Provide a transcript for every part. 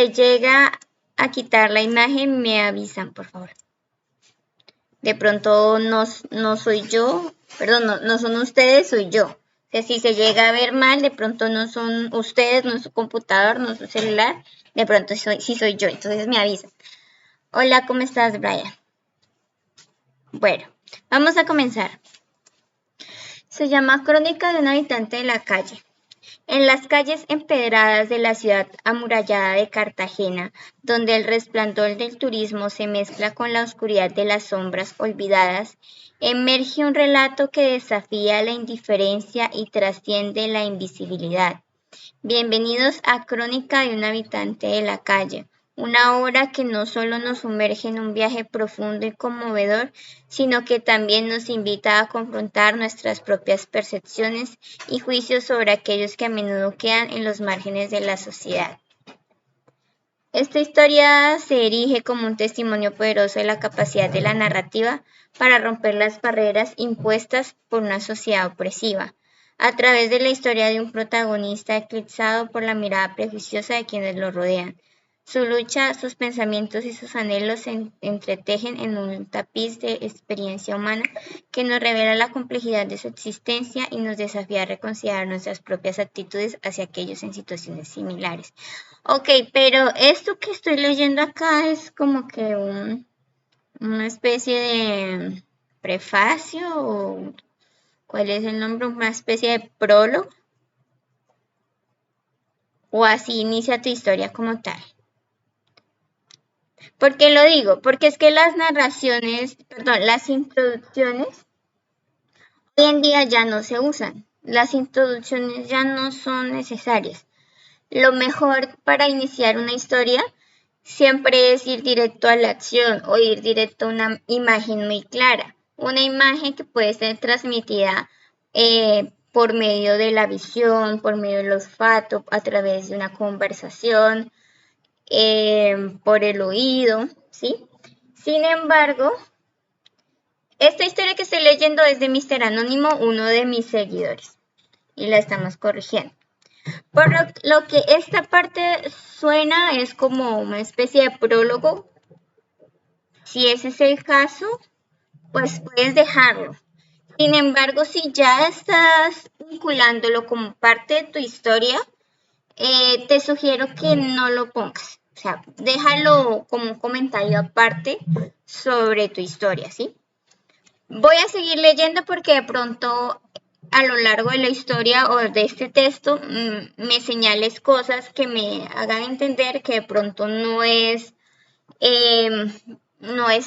se llega a quitar la imagen, me avisan, por favor. De pronto no soy yo, perdón, no son ustedes, soy yo. O sea, si se llega a ver mal, de pronto no son ustedes, no es su computador, no es su celular, de pronto sí soy yo, entonces me avisan. Hola, ¿cómo estás, Brian? Bueno, vamos a comenzar. Se llama Crónica de un habitante de la calle. En las calles empedradas de la ciudad amurallada de Cartagena, donde el resplandor del turismo se mezcla con la oscuridad de las sombras olvidadas, emerge un relato que desafía la indiferencia y trasciende la invisibilidad. Bienvenidos a Crónica de un habitante de la calle, una obra que no solo nos sumerge en un viaje profundo y conmovedor, sino que también nos invita a confrontar nuestras propias percepciones y juicios sobre aquellos que a menudo quedan en los márgenes de la sociedad. Esta historia se erige como un testimonio poderoso de la capacidad de la narrativa para romper las barreras impuestas por una sociedad opresiva, a través de la historia de un protagonista eclipsado por la mirada prejuiciosa de quienes lo rodean. Su lucha, sus pensamientos y sus anhelos se entretejen en un tapiz de experiencia humana que nos revela la complejidad de su existencia y nos desafía a reconsiderar nuestras propias actitudes hacia aquellos en situaciones similares. Ok, pero esto que estoy leyendo acá es como que una especie de prefacio o ¿cuál es el nombre? Una especie de prólogo. O así inicia tu historia como tal. ¿Por qué lo digo? Porque es que las las introducciones hoy en día ya no se usan. Las introducciones ya no son necesarias. Lo mejor para iniciar una historia siempre es ir directo a la acción o ir directo a una imagen muy clara. Una imagen que puede ser transmitida por medio de la visión, por medio del olfato, a través de una conversación, por el oído, ¿sí? Sin embargo, esta historia que estoy leyendo es de Mr. Anónimo, uno de mis seguidores, y la estamos corrigiendo. Por lo que esta parte suena es como una especie de prólogo. Si ese es el caso, pues puedes dejarlo. Sin embargo, si ya estás vinculándolo como parte de tu historia, te sugiero que no lo pongas. O sea, déjalo como un comentario aparte sobre tu historia, ¿sí? Voy a seguir leyendo porque de pronto a lo largo de la historia o de este texto me señales cosas que me hagan entender que de pronto no es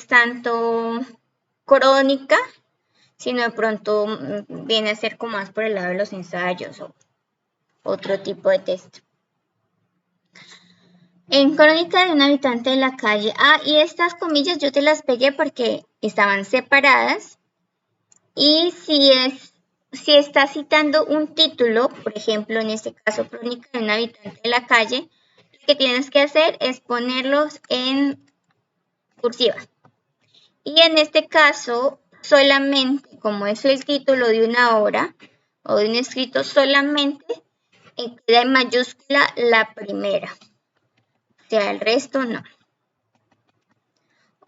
tanto crónica, sino de pronto viene a ser como más por el lado de los ensayos o otro tipo de texto. En Crónica de un habitante de la calle. Y estas comillas yo te las pegué porque estaban separadas. Y si está citando un título, por ejemplo, en este caso, Crónica de un habitante de la calle, lo que tienes que hacer es ponerlos en cursiva. Y en este caso, solamente, como es el título de una obra o de un escrito, solamente queda en mayúscula la primera. O sea, el resto no.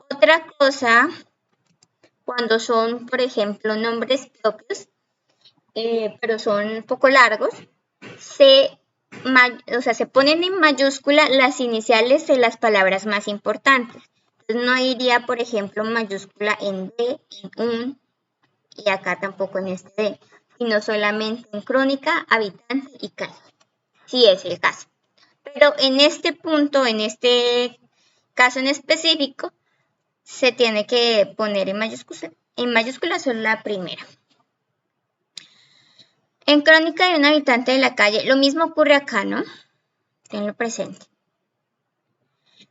Otra cosa, cuando son, por ejemplo, nombres propios, pero son un poco largos, se ponen en mayúscula las iniciales de las palabras más importantes. Entonces no iría, por ejemplo, mayúscula en D, en un, y acá tampoco en este D, sino solamente en crónica, habitante y calle, si es el caso. Pero en este punto, en este caso en específico, se tiene que poner en mayúscula solo la primera. En Crónica de un habitante de la calle, lo mismo ocurre acá, ¿no? Tenlo presente.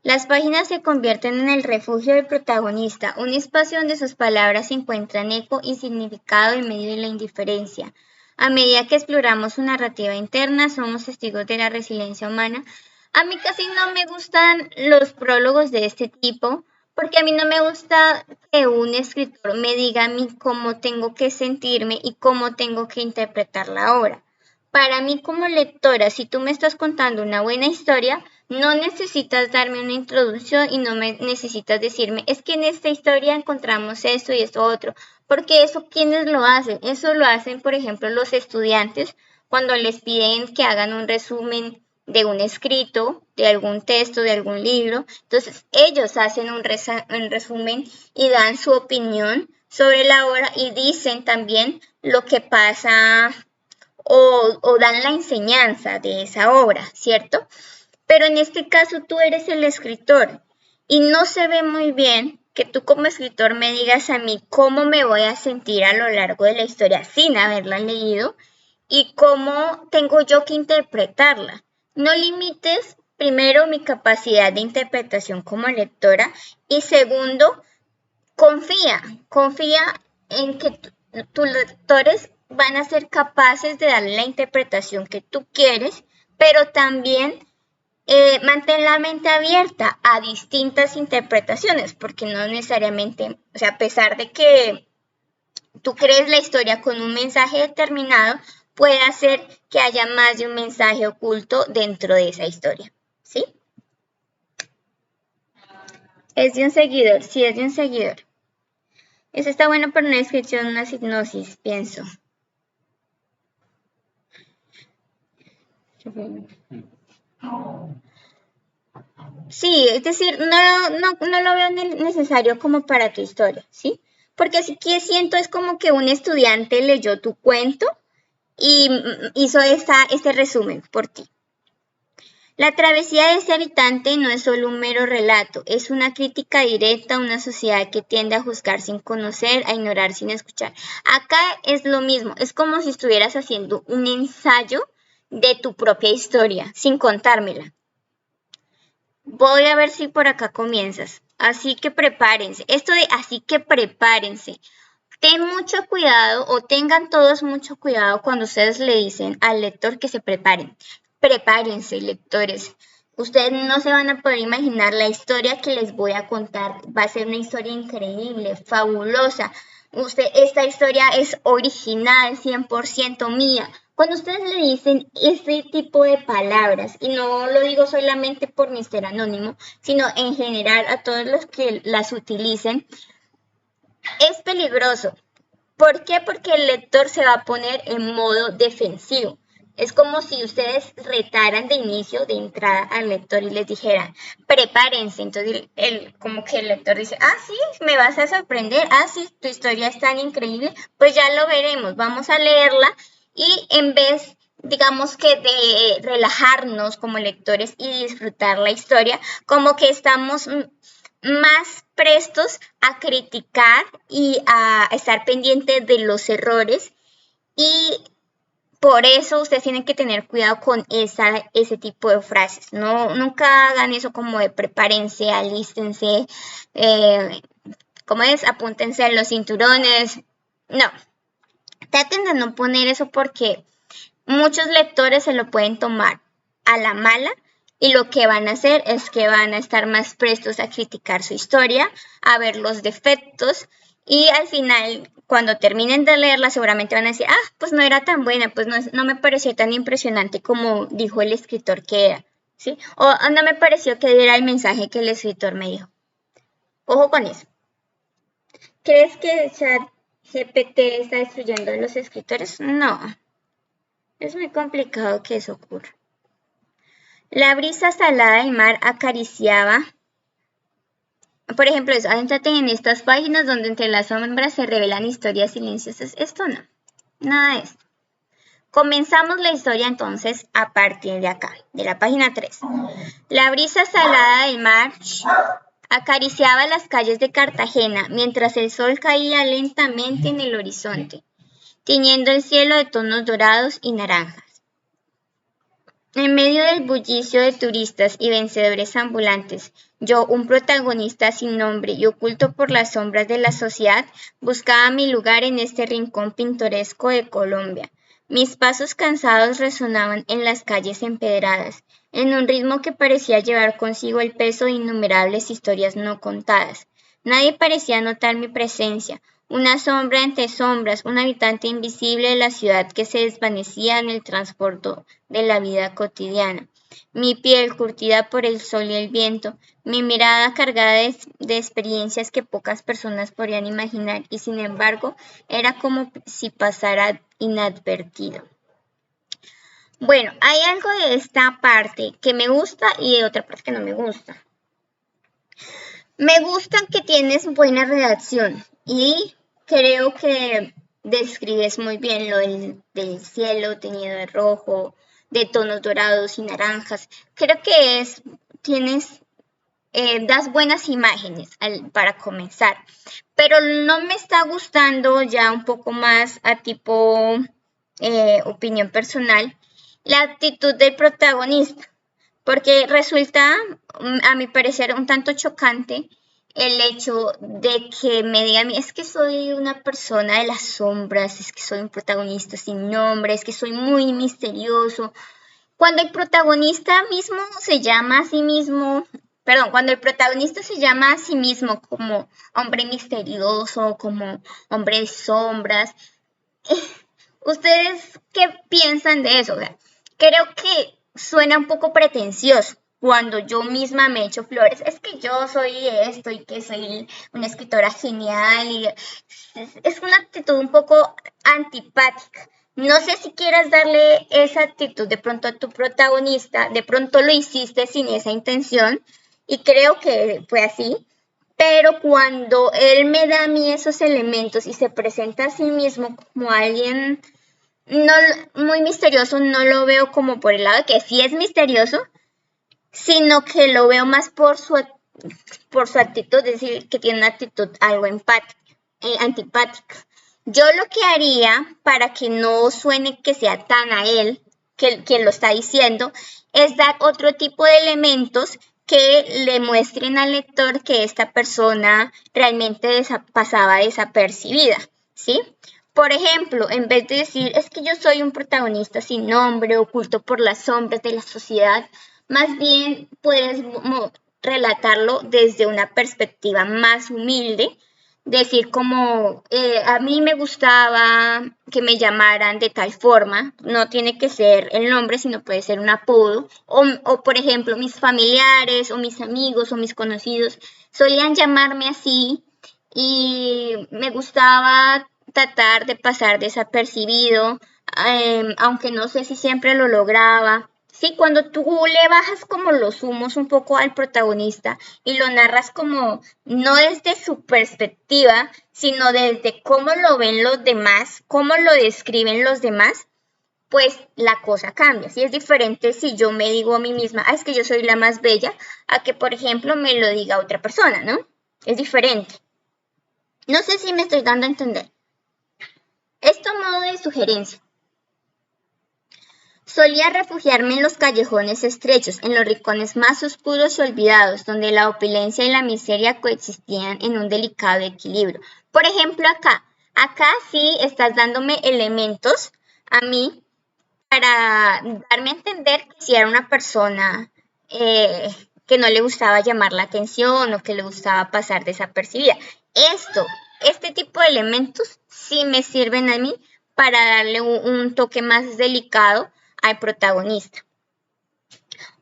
Las páginas se convierten en el refugio del protagonista, un espacio donde sus palabras encuentran eco y significado en medio de la indiferencia. A medida que exploramos su narrativa interna, somos testigos de la resiliencia humana. A mí casi no me gustan los prólogos de este tipo, porque a mí no me gusta que un escritor me diga a mí cómo tengo que sentirme y cómo tengo que interpretar la obra. Para mí como lectora, si tú me estás contando una buena historia, No necesitas darme una introducción y no me necesitas decirme, es que en esta historia encontramos esto y esto otro, porque eso, ¿quiénes lo hacen? Eso lo hacen, por ejemplo, los estudiantes cuando les piden que hagan un resumen de un escrito, de algún texto, de algún libro. Entonces, ellos hacen un resumen y dan su opinión sobre la obra y dicen también lo que pasa o dan la enseñanza de esa obra, ¿cierto? Pero en este caso tú eres el escritor y no se ve muy bien que tú como escritor me digas a mí cómo me voy a sentir a lo largo de la historia sin haberla leído y cómo tengo yo que interpretarla. No limites primero mi capacidad de interpretación como lectora y segundo, confía en que tus lectores van a ser capaces de darle la interpretación que tú quieres, pero también mantén la mente abierta a distintas interpretaciones, porque no necesariamente, o sea, a pesar de que tú crees la historia con un mensaje determinado, puede hacer que haya más de un mensaje oculto dentro de esa historia, ¿sí? Es de un seguidor, sí, es de un seguidor. Eso está bueno para una descripción, una hipnosis, pienso. Sí, es decir, no lo veo necesario como para tu historia, ¿sí? Porque sí que siento es como que un estudiante leyó tu cuento y hizo este resumen por ti. La travesía de ese habitante no es solo un mero relato, es una crítica directa a una sociedad que tiende a juzgar sin conocer, a ignorar sin escuchar. Acá es lo mismo, es como si estuvieras haciendo un ensayo de tu propia historia, sin contármela. Voy a ver si por acá comienzas. Así que prepárense. Esto de así que prepárense. Ten mucho cuidado o tengan todos mucho cuidado cuando ustedes le dicen al lector que se preparen. Prepárense, lectores. Ustedes no se van a poder imaginar la historia que les voy a contar. Va a ser una historia increíble, fabulosa. Esta historia es original, 100% mía. Cuando ustedes le dicen este tipo de palabras, y no lo digo solamente por Mister Anónimo, sino en general a todos los que las utilicen, es peligroso. ¿Por qué? Porque el lector se va a poner en modo defensivo. Es como si ustedes retaran de inicio, de entrada al lector y les dijeran, prepárense. Entonces, como que el lector dice, ah, sí, me vas a sorprender, ah, sí, tu historia es tan increíble, pues ya lo veremos, vamos a leerla y en vez, digamos que de relajarnos como lectores y disfrutar la historia, como que estamos más prestos a criticar y a estar pendientes de los errores y por eso ustedes tienen que tener cuidado con ese tipo de frases. No, nunca hagan eso como de prepárense, alístense, ¿cómo es? Apúntense en los cinturones. No, traten de no poner eso porque muchos lectores se lo pueden tomar a la mala y lo que van a hacer es que van a estar más prestos a criticar su historia, a ver los defectos y al final, cuando terminen de leerla, seguramente van a decir, ah, pues no era tan buena, pues no me pareció tan impresionante como dijo el escritor que era, ¿sí? O no me pareció que diera el mensaje que el escritor me dijo. Ojo con eso. ¿Crees que ChatGPT está destruyendo a los escritores? No, es muy complicado que eso ocurra. La brisa salada del mar acariciaba. Por ejemplo, eso, adéntrate en estas páginas donde entre las sombras se revelan historias silenciosas. Esto no, nada de esto. Comenzamos la historia entonces a partir de acá, de la página 3. La brisa salada del mar acariciaba las calles de Cartagena mientras el sol caía lentamente en el horizonte, tiñendo el cielo de tonos dorados y naranjas. En medio del bullicio de turistas y vencedores ambulantes, yo, un protagonista sin nombre y oculto por las sombras de la sociedad, buscaba mi lugar en este rincón pintoresco de Colombia. Mis pasos cansados resonaban en las calles empedradas, en un ritmo que parecía llevar consigo el peso de innumerables historias no contadas. Nadie parecía notar mi presencia, una sombra entre sombras, un habitante invisible de la ciudad que se desvanecía en el transporte de la vida cotidiana. mi piel curtida por el sol y el viento, mi mirada cargada de experiencias que pocas personas podrían imaginar y sin embargo era como si pasara inadvertido. Bueno, hay algo de esta parte que me gusta y de otra parte que no me gusta. Me gusta que tienes buena redacción y creo que describes muy bien lo del cielo teñido de rojo, de tonos dorados y naranjas. Creo que das buenas imágenes para comenzar, pero no me está gustando ya un poco más a tipo opinión personal la actitud del protagonista, porque resulta, a mi parecer, un tanto chocante el hecho de que me diga a mí, es que soy una persona de las sombras, es que soy un protagonista sin nombre, es que soy muy misterioso. Cuando el protagonista mismo se llama a sí mismo, perdón, cuando el protagonista se llama a sí mismo como hombre misterioso, como hombre de sombras, ¿ustedes qué piensan de eso? O sea, creo que suena un poco pretencioso cuando yo misma me echo flores. Es que yo soy esto y que soy una escritora genial y es una actitud un poco antipática. No sé si quieras darle esa actitud de pronto a tu protagonista, de pronto lo hiciste sin esa intención y creo que fue así, pero cuando él me da a mí esos elementos y se presenta a sí mismo como alguien no muy misterioso, no lo veo como por el lado de que sí es misterioso, sino que lo veo más por su actitud, es decir, que tiene una actitud algo antipática. Yo lo que haría para que no suene que sea tan a él, que quien lo está diciendo, es dar otro tipo de elementos que le muestren al lector que esta persona realmente pasaba desapercibida, ¿sí? Por ejemplo, en vez de decir, es que yo soy un protagonista sin nombre, oculto por las sombras de la sociedad, más bien puedes relatarlo desde una perspectiva más humilde, decir como a mí me gustaba que me llamaran de tal forma, no tiene que ser el nombre, sino puede ser un apodo, o por ejemplo mis familiares o mis amigos o mis conocidos solían llamarme así y me gustaba tratar de pasar desapercibido, aunque no sé si siempre lo lograba. Sí, cuando tú le bajas como los humos un poco al protagonista y lo narras como no desde su perspectiva, sino desde cómo lo ven los demás, cómo lo describen los demás, pues la cosa cambia. Sí, es diferente si yo me digo a mí misma, es que yo soy la más bella, a que, por ejemplo, me lo diga otra persona, ¿no? Es diferente. No sé si me estoy dando a entender. Esto a modo de sugerencia. Solía refugiarme en los callejones estrechos, en los rincones más oscuros y olvidados, donde la opulencia y la miseria coexistían en un delicado equilibrio. Por ejemplo, acá sí estás dándome elementos a mí para darme a entender que si era una persona que no le gustaba llamar la atención o que le gustaba pasar desapercibida. Este tipo de elementos sí me sirven a mí para darle un toque más delicado al protagonista.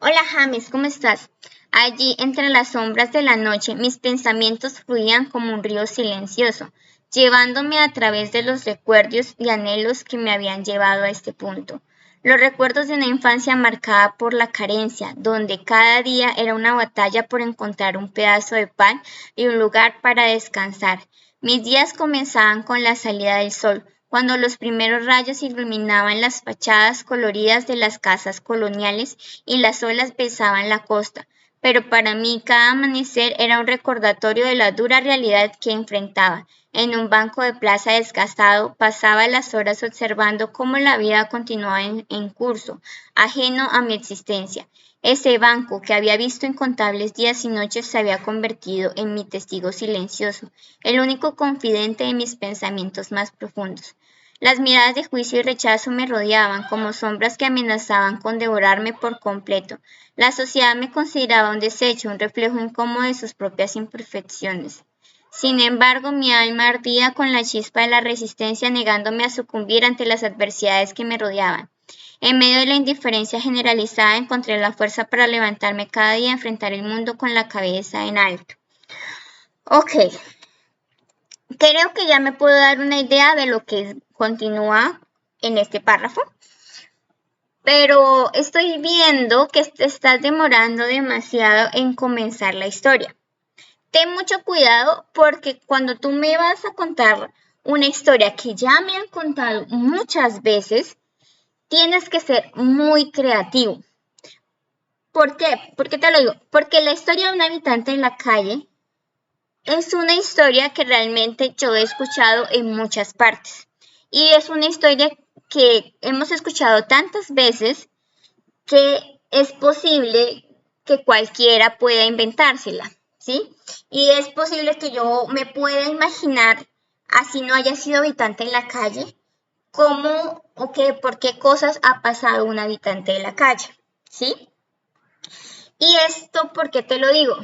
Hola James, ¿cómo estás? Allí, entre las sombras de la noche, mis pensamientos fluían como un río silencioso, llevándome a través de los recuerdos y anhelos que me habían llevado a este punto. Los recuerdos de una infancia marcada por la carencia, donde cada día era una batalla por encontrar un pedazo de pan y un lugar para descansar. Mis días comenzaban con la salida del sol, cuando los primeros rayos iluminaban las fachadas coloridas de las casas coloniales y las olas besaban la costa, pero para mí cada amanecer era un recordatorio de la dura realidad que enfrentaba. En un banco de plaza desgastado pasaba las horas observando cómo la vida continuaba en curso, ajeno a mi existencia. Ese banco que había visto incontables días y noches se había convertido en mi testigo silencioso, el único confidente de mis pensamientos más profundos. Las miradas de juicio y rechazo me rodeaban como sombras que amenazaban con devorarme por completo. La sociedad me consideraba un desecho, un reflejo incómodo de sus propias imperfecciones. Sin embargo, mi alma ardía con la chispa de la resistencia, negándome a sucumbir ante las adversidades que me rodeaban. En medio de la indiferencia generalizada encontré la fuerza para levantarme cada día y enfrentar el mundo con la cabeza en alto. Ok, creo que ya me puedo dar una idea de lo que continúa en este párrafo, pero estoy viendo que te estás demorando demasiado en comenzar la historia. Ten mucho cuidado porque cuando tú me vas a contar una historia que ya me han contado muchas veces, tienes que ser muy creativo. ¿Por qué? ¿Por qué te lo digo? Porque la historia de un habitante en la calle es una historia que realmente yo he escuchado en muchas partes. Y es una historia que hemos escuchado tantas veces que es posible que cualquiera pueda inventársela, ¿sí? Y es posible que yo me pueda imaginar, así no haya sido habitante en la calle, cómo o qué, por qué cosas ha pasado un habitante de la calle, ¿sí? Y esto, ¿por qué te lo digo?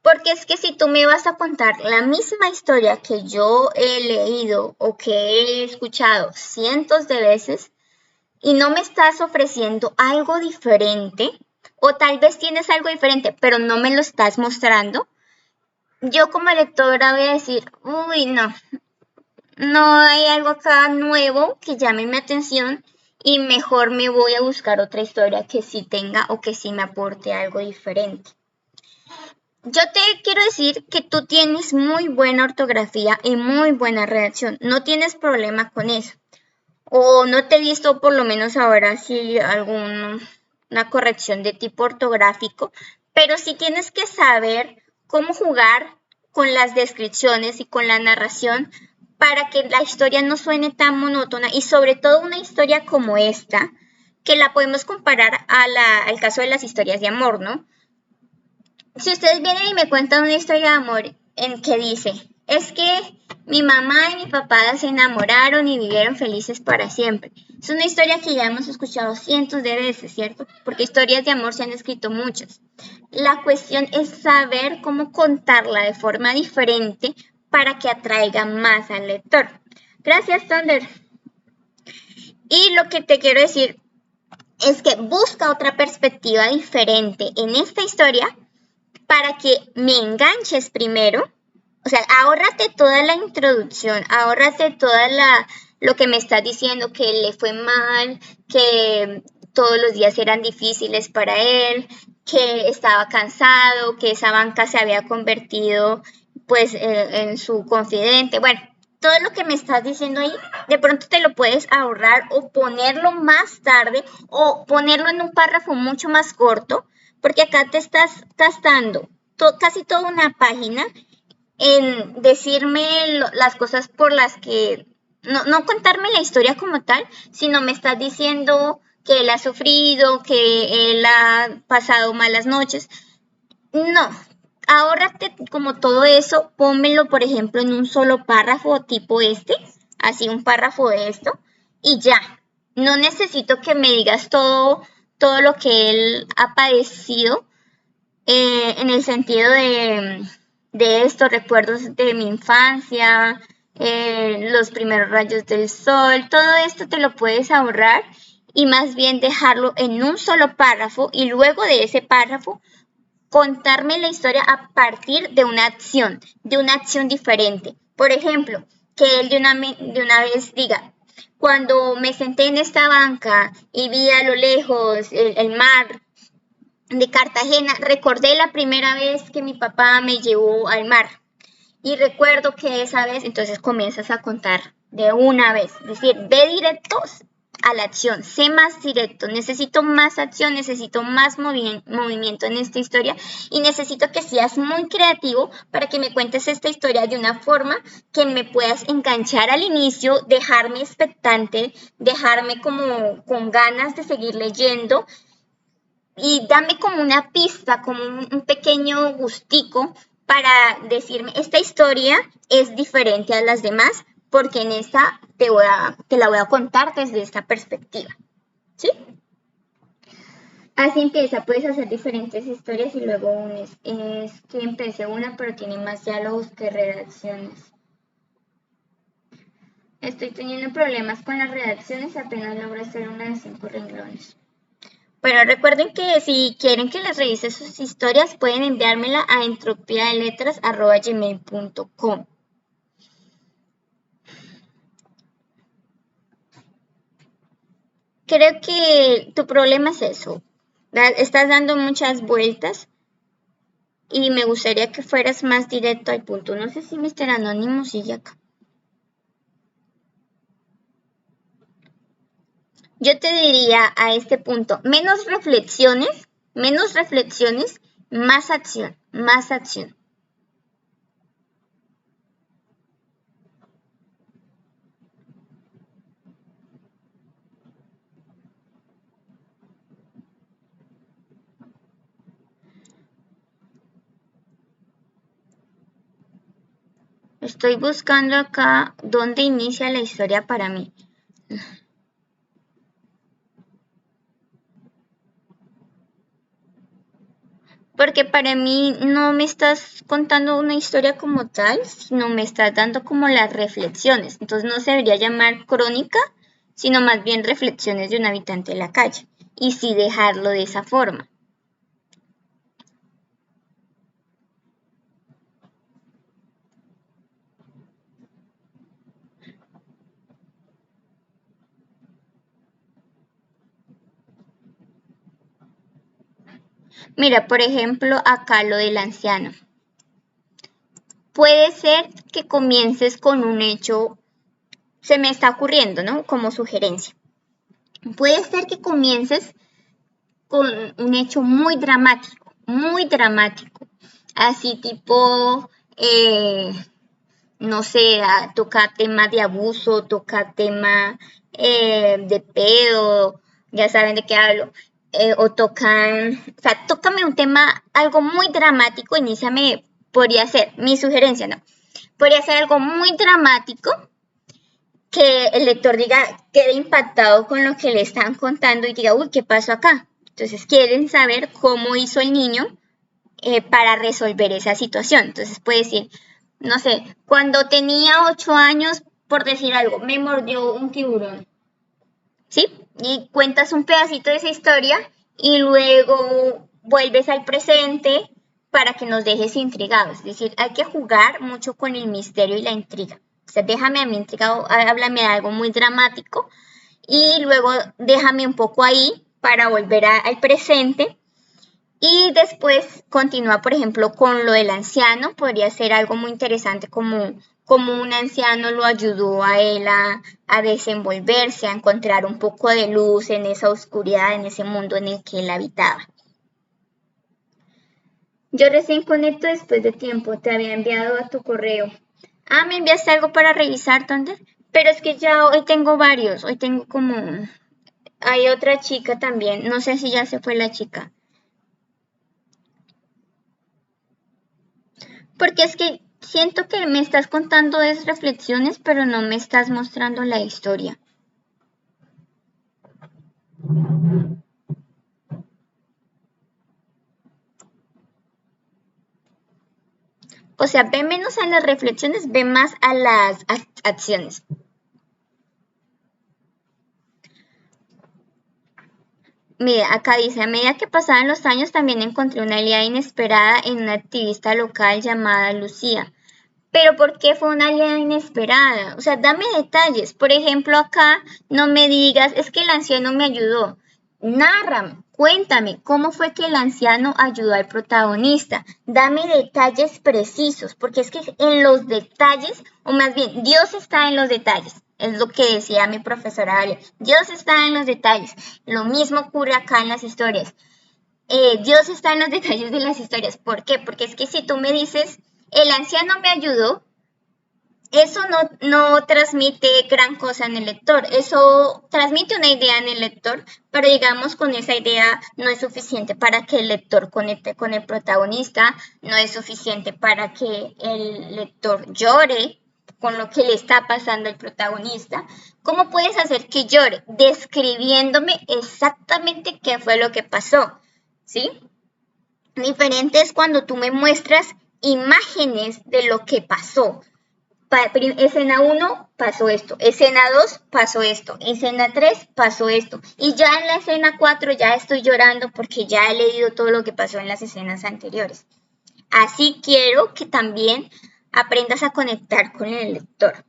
Porque es que si tú me vas a contar la misma historia que yo he leído o que he escuchado cientos de veces y no me estás ofreciendo algo diferente, o tal vez tienes algo diferente, pero no me lo estás mostrando, yo como lectora voy a decir, uy, no hay algo acá nuevo que llame mi atención y mejor me voy a buscar otra historia que sí tenga o que sí me aporte algo diferente. Yo te quiero decir que tú tienes muy buena ortografía y muy buena redacción. No tienes problema con eso. O no te he visto por lo menos ahora sí alguna corrección de tipo ortográfico, pero sí tienes que saber cómo jugar con las descripciones y con la narración para que la historia no suene tan monótona y sobre todo una historia como esta, que la podemos comparar al caso de las historias de amor, ¿no? Si ustedes vienen y me cuentan una historia de amor en que dice, es que mi mamá y mi papá se enamoraron y vivieron felices para siempre. Es una historia que ya hemos escuchado cientos de veces, ¿cierto? Porque historias de amor se han escrito muchas. La cuestión es saber cómo contarla de forma diferente para que atraiga más al lector. Gracias, Thunder. Y lo que te quiero decir es que busca otra perspectiva diferente en esta historia para que me enganches primero. O sea, ahórrate toda la introducción, ahórrate toda lo que me estás diciendo, que le fue mal, que todos los días eran difíciles para él, que estaba cansado, que esa banca se había convertido pues en su confidente. Bueno, todo lo que me estás diciendo ahí, de pronto te lo puedes ahorrar o ponerlo más tarde o ponerlo en un párrafo mucho más corto, porque acá te estás gastando casi toda una página en decirme las cosas por las que, no contarme la historia como tal, sino me estás diciendo que él ha sufrido, que él ha pasado malas noches. No, ahórrate como todo eso, pónmelo por ejemplo en un solo párrafo tipo este, así un párrafo de esto, y ya. No necesito que me digas todo lo que él ha padecido en el sentido de estos recuerdos de mi infancia, los primeros rayos del sol, todo esto te lo puedes ahorrar y más bien dejarlo en un solo párrafo y luego de ese párrafo contarme la historia a partir de una acción diferente. Por ejemplo, que él de una vez diga, cuando me senté en esta banca y vi a lo lejos el mar de Cartagena, recordé la primera vez que mi papá me llevó al mar. Y recuerdo que esa vez, entonces comienzas a contar de una vez. Es decir, ve directos a la acción, sé más directo, necesito más acción, necesito más movimiento en esta historia y necesito que seas muy creativo para que me cuentes esta historia de una forma que me puedas enganchar al inicio, dejarme expectante, dejarme como con ganas de seguir leyendo y dame como una pista, como un pequeño gustico para decirme, esta historia es diferente a las demás porque en esta te la voy a contar desde esta perspectiva, ¿sí? Así empieza, puedes hacer diferentes historias y luego unes. Es que empecé una pero tiene más diálogos que redacciones. Estoy teniendo problemas con las redacciones, apenas logro hacer una de 5 renglones. Pero recuerden que si quieren que les revise sus historias, pueden enviármela a entropiadeletras@gmail.com. Creo que tu problema es eso. Estás dando muchas vueltas y me gustaría que fueras más directo al punto. No sé si Mr. Anónimo sigue acá. Yo te diría a este punto, menos reflexiones, más acción, más acción. Estoy buscando acá dónde inicia la historia para mí. Porque para mí no me estás contando una historia como tal, sino me estás dando como las reflexiones. Entonces no se debería llamar crónica, sino más bien reflexiones de un habitante de la calle. Y sí dejarlo de esa forma. Mira, por ejemplo, acá lo del anciano. Puede ser que comiences con un hecho, se me está ocurriendo, ¿no? Como sugerencia. Puede ser que comiences con un hecho muy dramático, así tipo, no sé, toca tema de abuso, toca tema de pedo, ya saben de qué hablo, o sea, tócame un tema, algo muy dramático, iníciame, podría ser, mi sugerencia, ¿no? Podría ser algo muy dramático, que el lector diga, quede impactado con lo que le están contando y diga, uy, ¿qué pasó acá? Entonces quieren saber cómo hizo el niño para resolver esa situación. Entonces puede decir, no sé, cuando tenía 8 años, por decir algo, me mordió un tiburón. ¿Sí? Y cuentas un pedacito de esa historia y luego vuelves al presente para que nos dejes intrigados. Es decir, hay que jugar mucho con el misterio y la intriga. O sea, déjame a mí intrigado, háblame de algo muy dramático y luego déjame un poco ahí para volver al presente y después continúa, por ejemplo, con lo del anciano. Podría ser algo muy interesante como un anciano lo ayudó a él a desenvolverse, a encontrar un poco de luz en esa oscuridad, en ese mundo en el que él habitaba. Yo recién conecto después de tiempo, te había enviado a tu correo. Ah, ¿me enviaste algo para revisar, Thunder? Pero es que ya hoy tengo varios, hoy tengo como... Hay otra chica también, no sé si ya se fue la chica. Porque es que siento que me estás contando es reflexiones, pero no me estás mostrando la historia. O sea, ve menos a las reflexiones, ve más a las acciones. Mira, acá dice, a medida que pasaban los años también encontré una aliada inesperada en una activista local llamada Lucía. Pero ¿por qué fue una aliada inesperada? O sea, dame detalles. Por ejemplo, acá no me digas, es que el anciano me ayudó. Nárrame, cuéntame, ¿cómo fue que el anciano ayudó al protagonista? Dame detalles precisos, porque es que en los detalles, o más bien, Dios está en los detalles. Es lo que decía mi profesora Ale. Dios está en los detalles. Lo mismo ocurre acá en las historias. Dios está en los detalles de las historias. ¿Por qué? Porque es que si tú me dices, el anciano me ayudó, eso no transmite gran cosa en el lector. Eso transmite una idea en el lector, pero digamos con esa idea no es suficiente para que el lector conecte con el protagonista, no es suficiente para que el lector llore con lo que le está pasando al protagonista. ¿Cómo puedes hacer que llore? Describiéndome exactamente qué fue lo que pasó, ¿sí? Diferente es cuando tú me muestras imágenes de lo que pasó. escena 1 pasó esto, escena 2 pasó esto, escena 3 pasó esto. Y ya en la escena 4 ya estoy llorando porque ya he leído todo lo que pasó en las escenas anteriores. Así quiero que también aprendas a conectar con el lector.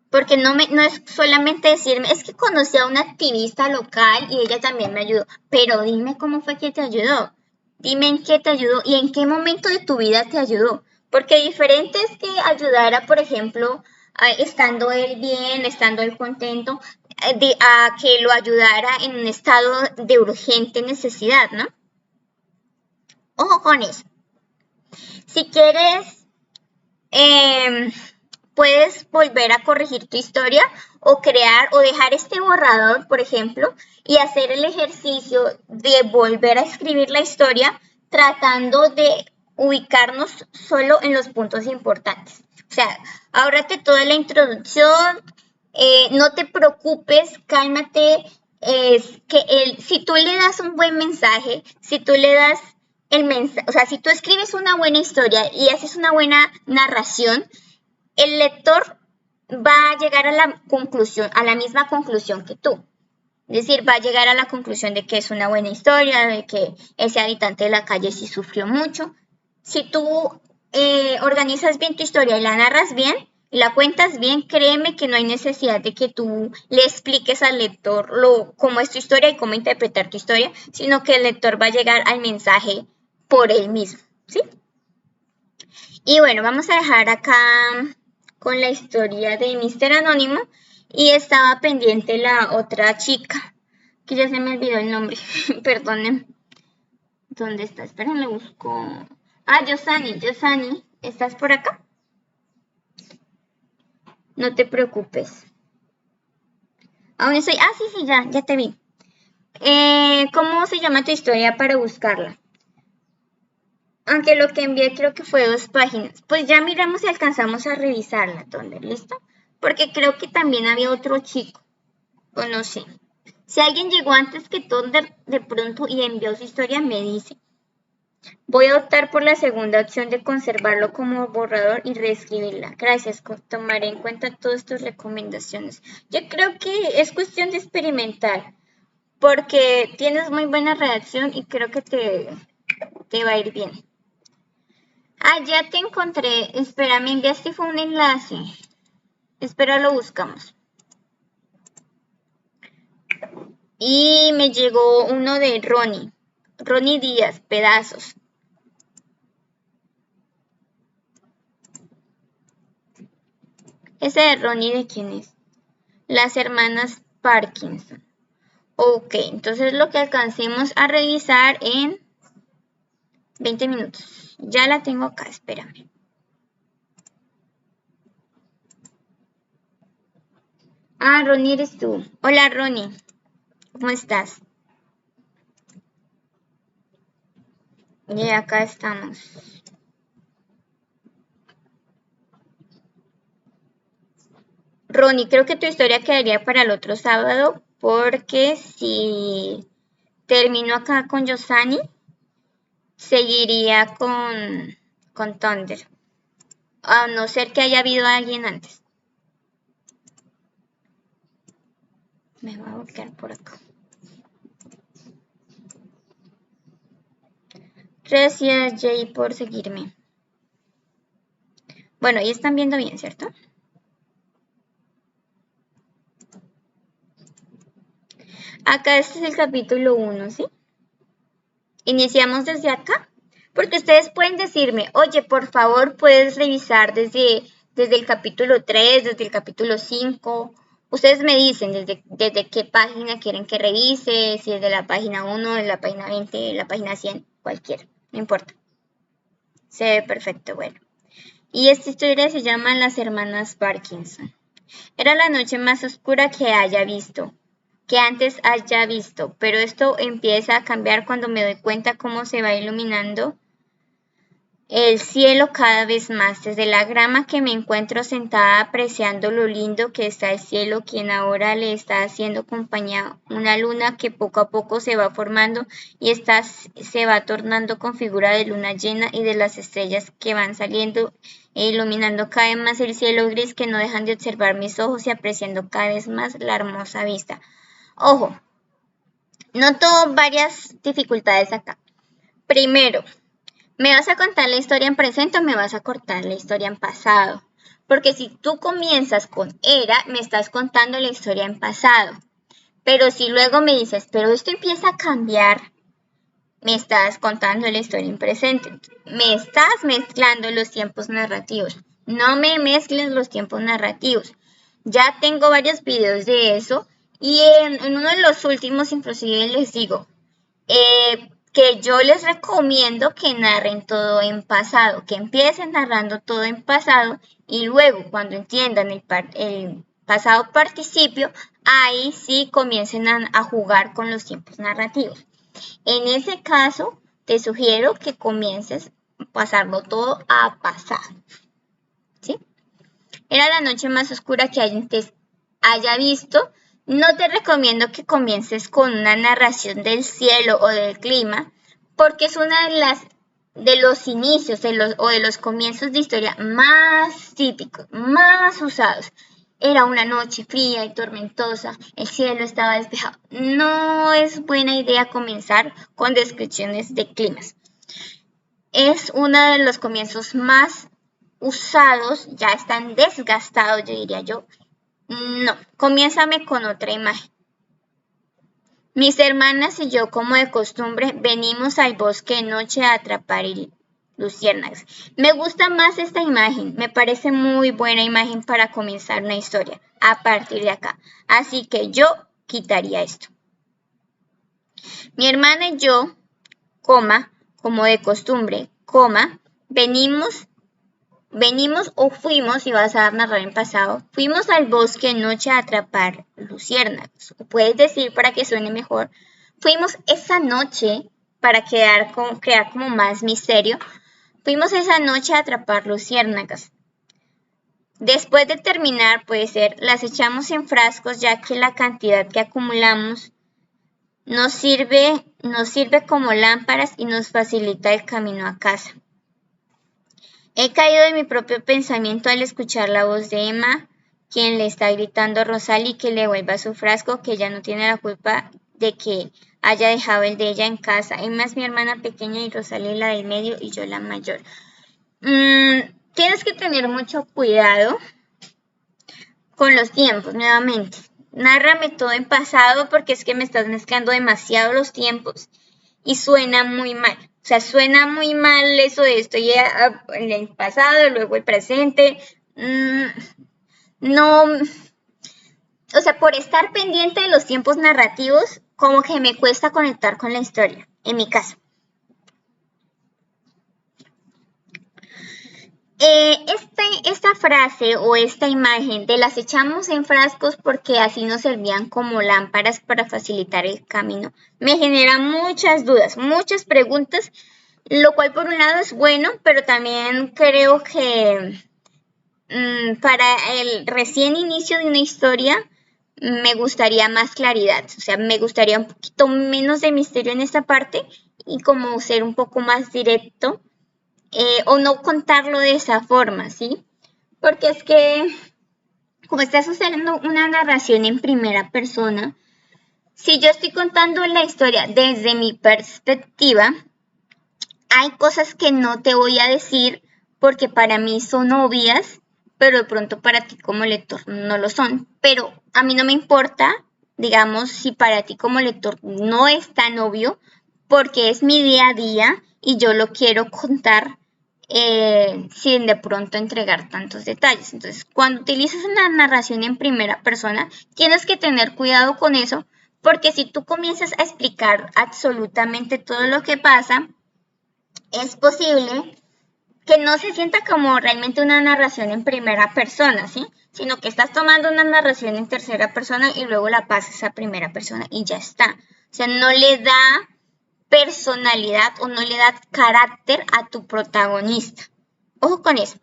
Porque no es solamente decirme, es que conocí a una activista local y ella también me ayudó. Pero dime cómo fue que te ayudó. Dime en qué te ayudó y en qué momento de tu vida te ayudó. Porque diferente es que ayudara, por ejemplo, estando él bien, estando él contento, a que lo ayudara en un estado de urgente necesidad, ¿no? Ojo con eso. Si quieres, puedes volver a corregir tu historia o crear o dejar este borrador, por ejemplo, y hacer el ejercicio de volver a escribir la historia tratando de ubicarnos solo en los puntos importantes. O sea, ahórrate toda la introducción, no te preocupes, cálmate. Si tú le das un buen mensaje, si tú le das el mensaje, o sea, si tú escribes una buena historia y haces una buena narración, el lector va a llegar a la conclusión, a la misma conclusión que tú. Es decir, va a llegar a la conclusión de que es una buena historia, de que ese habitante de la calle sí sufrió mucho. Si tú organizas bien tu historia y la narras bien, y la cuentas bien, créeme que no hay necesidad de que tú le expliques al lector cómo es tu historia y cómo interpretar tu historia, sino que el lector va a llegar al mensaje por él mismo, ¿sí? Y bueno, vamos a dejar acá con la historia de Mr. Anónimo y estaba pendiente la otra chica, que ya se me olvidó el nombre, perdonen. ¿Dónde está? Esperen, le busco. Ah, Yosani, ¿estás por acá? No te preocupes. Aún estoy. Ah, sí, ya te vi. ¿Cómo se llama tu historia para buscarla? Aunque lo que envié creo que fue 2 páginas. Pues ya miramos si alcanzamos a revisarla, Thunder, ¿listo? Porque creo que también había otro chico. O no sé. Si alguien llegó antes que Thunder de pronto y envió su historia, me dice. Voy a optar por la segunda opción de conservarlo como borrador y reescribirla. Gracias, tomaré en cuenta todas tus recomendaciones. Yo creo que es cuestión de experimentar, porque tienes muy buena redacción y creo que te va a ir bien. Ah, ya te encontré. Espera, me enviaste fue un enlace. Espera, lo buscamos. Y me llegó uno de Ronnie. Ronnie Díaz, pedazos. ¿Ese de Ronnie de quién es? Las hermanas Parkinson. Ok, entonces lo que alcancemos a revisar en 20 minutos. Ya la tengo acá, espérame. Ah, Ronnie eres tú. Hola, Ronnie. ¿Cómo estás? Y acá estamos. Ronnie, creo que tu historia quedaría para el otro sábado porque si termino acá con Yosani, seguiría con Thunder. A no ser que haya habido alguien antes. Me voy a bloquear por acá. Gracias, Jay, por seguirme. Bueno, y están viendo bien, ¿cierto? Acá este es el capítulo 1, ¿sí? Iniciamos desde acá, porque ustedes pueden decirme, oye, por favor, puedes revisar desde el capítulo 3, desde el capítulo 5. Ustedes me dicen desde qué página quieren que revise, si es de la página 1, de la página 20, de la página 100, cualquiera, no importa. Se ve perfecto, bueno. Y esta historia se llama Las hermanas Parkinson. Era la noche más oscura que antes haya visto, pero esto empieza a cambiar cuando me doy cuenta cómo se va iluminando el cielo cada vez más, desde la grama que me encuentro sentada apreciando lo lindo que está el cielo, quien ahora le está haciendo compañía una luna que poco a poco se va formando y se va tornando con figura de luna llena y de las estrellas que van saliendo e iluminando cada vez más el cielo gris que no dejan de observar mis ojos y apreciando cada vez más la hermosa vista. Ojo, noto varias dificultades acá. Primero, ¿me vas a contar la historia en presente o me vas a contar la historia en pasado? Porque si tú comienzas con era, me estás contando la historia en pasado. Pero si luego me dices, pero esto empieza a cambiar, me estás contando la historia en presente. Me estás mezclando los tiempos narrativos. No me mezcles los tiempos narrativos. Ya tengo varios videos de eso y en uno de los últimos inclusive les digo, que yo les recomiendo que narren todo en pasado, que empiecen narrando todo en pasado y luego cuando entiendan el pasado participio, ahí sí comiencen a jugar con los tiempos narrativos. En ese caso, te sugiero que comiences a pasarlo todo a pasado. ¿Sí? Era la noche más oscura que antes haya visto. No te recomiendo que comiences con una narración del cielo o del clima, porque es una de los inicios o de los comienzos de historia más típicos, más usados. Era una noche fría y tormentosa, el cielo estaba despejado. No es buena idea comenzar con descripciones de climas. Es uno de los comienzos más usados, ya están desgastados, yo diría yo. No, comiénzame con otra imagen. Mis hermanas y yo, como de costumbre, venimos al bosque de noche a atrapar luciérnagas. Me gusta más esta imagen, me parece muy buena imagen para comenzar una historia a partir de acá. Así que yo quitaría esto. Mi hermana y yo, coma, como de costumbre, coma, venimos o fuimos, si vas a narrar en pasado, fuimos al bosque anoche a atrapar luciérnagas. O puedes decir para que suene mejor, fuimos esa noche para crear como más misterio. Fuimos esa noche a atrapar luciérnagas. Después de terminar, puede ser, las echamos en frascos ya que la cantidad que acumulamos nos sirve como lámparas y nos facilita el camino a casa. He caído de mi propio pensamiento al escuchar la voz de Emma, quien le está gritando a Rosalie que le vuelva su frasco, que ella no tiene la culpa de que haya dejado el de ella en casa. Emma es mi hermana pequeña y Rosalie la del medio y yo la mayor. Tienes que tener mucho cuidado con los tiempos, nuevamente. Nárrame todo en pasado porque es que me estás mezclando demasiado los tiempos y suena muy mal. O sea, suena muy mal eso de estoy en el pasado, luego el presente. No, o sea, por estar pendiente de los tiempos narrativos, como que me cuesta conectar con la historia, en mi caso. Esta frase o esta imagen de las echamos en frascos porque así nos servían como lámparas para facilitar el camino, me genera muchas dudas, muchas preguntas, lo cual por un lado es bueno, pero también creo que para el recién inicio de una historia me gustaría más claridad, o sea, me gustaría un poquito menos de misterio en esta parte y como ser un poco más directo. O no contarlo de esa forma, ¿sí? Porque es que, como está sucediendo una narración en primera persona, si yo estoy contando la historia desde mi perspectiva, hay cosas que no te voy a decir porque para mí son obvias, pero de pronto para ti como lector no lo son. Pero a mí no me importa, digamos, si para ti como lector no es tan obvio, porque es mi día a día y yo lo quiero contar sin de pronto entregar tantos detalles. Entonces, cuando utilizas una narración en primera persona, tienes que tener cuidado con eso, porque si tú comienzas a explicar absolutamente todo lo que pasa, es posible que no se sienta como realmente una narración en primera persona, ¿sí? Sino que estás tomando una narración en tercera persona y luego la pasas a primera persona y ya está. O sea, no le da personalidad o no le da carácter a tu protagonista. Ojo con eso.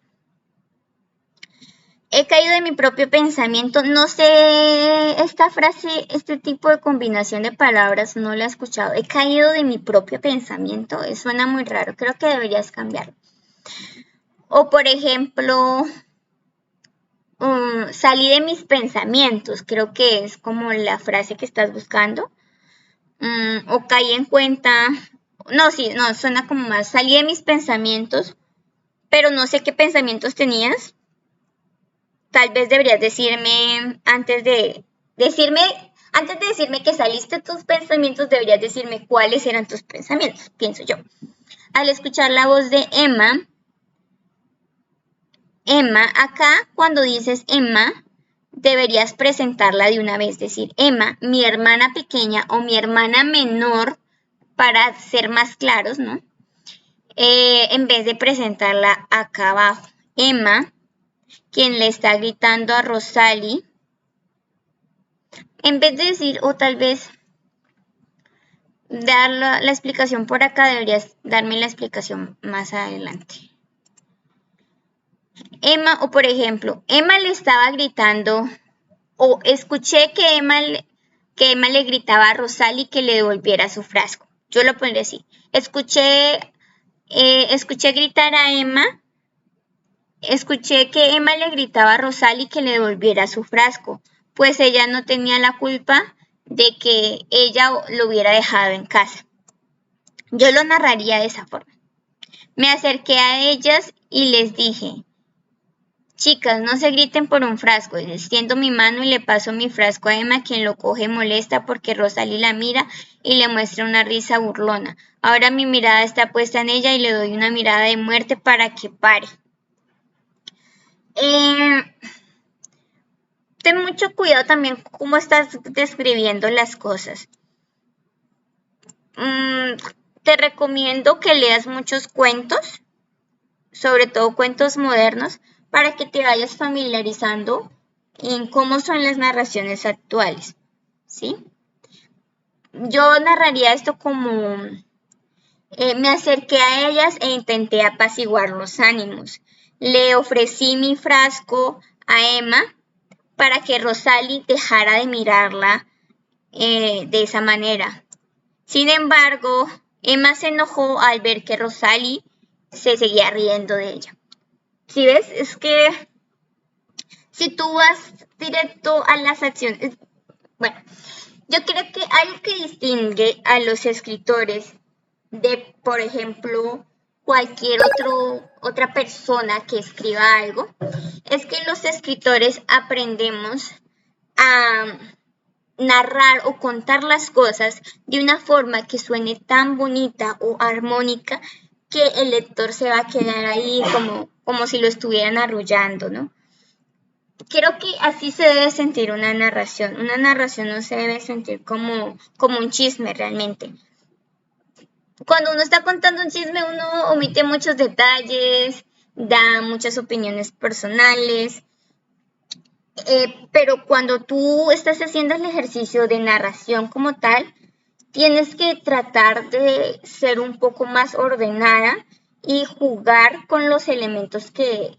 He caído de mi propio pensamiento. No sé, esta frase, este tipo de combinación de palabras no la he escuchado. He caído de mi propio pensamiento. Suena muy raro. Creo que deberías cambiarlo. O por ejemplo, salí de mis pensamientos. Creo que es como la frase que estás buscando. O caí en cuenta. No, sí, no, suena como más. Salí de mis pensamientos, pero no sé qué pensamientos tenías. Tal vez deberías decirme, antes de decirme que saliste de tus pensamientos, deberías decirme cuáles eran tus pensamientos, pienso yo. Al escuchar la voz de Emma, acá cuando dices Emma, deberías presentarla de una vez, decir Emma, mi hermana pequeña o mi hermana menor, para ser más claros, ¿no? En vez de presentarla acá abajo. Emma, quien le está gritando a Rosalie, en vez de decir, o tal vez dar la explicación por acá, deberías darme la explicación más adelante. Emma, o por ejemplo, Emma le estaba gritando, o escuché que Emma le gritaba a Rosalie que le devolviera su frasco. Yo lo pondré así. Escuché gritar a Emma. Escuché que Emma le gritaba a Rosalie que le devolviera su frasco, pues ella no tenía la culpa de que ella lo hubiera dejado en casa. Yo lo narraría de esa forma. Me acerqué a ellas y les dije, chicas, no se griten por un frasco. Y extiendo mi mano y le paso mi frasco a Emma, quien lo coge molesta porque Rosalie la mira y le muestra una risa burlona. Ahora mi mirada está puesta en ella y le doy una mirada de muerte para que pare. Ten mucho cuidado también cómo estás describiendo las cosas. Te recomiendo que leas muchos cuentos, sobre todo cuentos modernos, para que te vayas familiarizando en cómo son las narraciones actuales, ¿sí? Yo narraría esto como me acerqué a ellas e intenté apaciguar los ánimos. Le ofrecí mi frasco a Emma para que Rosalie dejara de mirarla de esa manera. Sin embargo, Emma se enojó al ver que Rosalie se seguía riendo de ella. ¿Sí ves? Es que si tú vas directo a las acciones, bueno, yo creo que algo que distingue a los escritores de, por ejemplo, cualquier otra persona que escriba algo, es que los escritores aprendemos a narrar o contar las cosas de una forma que suene tan bonita o armónica que el lector se va a quedar ahí como si lo estuvieran arrullando, ¿no? Creo que así se debe sentir una narración. Una narración no se debe sentir como un chisme realmente. Cuando uno está contando un chisme, uno omite muchos detalles, da muchas opiniones personales, pero cuando tú estás haciendo el ejercicio de narración como tal, tienes que tratar de ser un poco más ordenada y jugar con los elementos que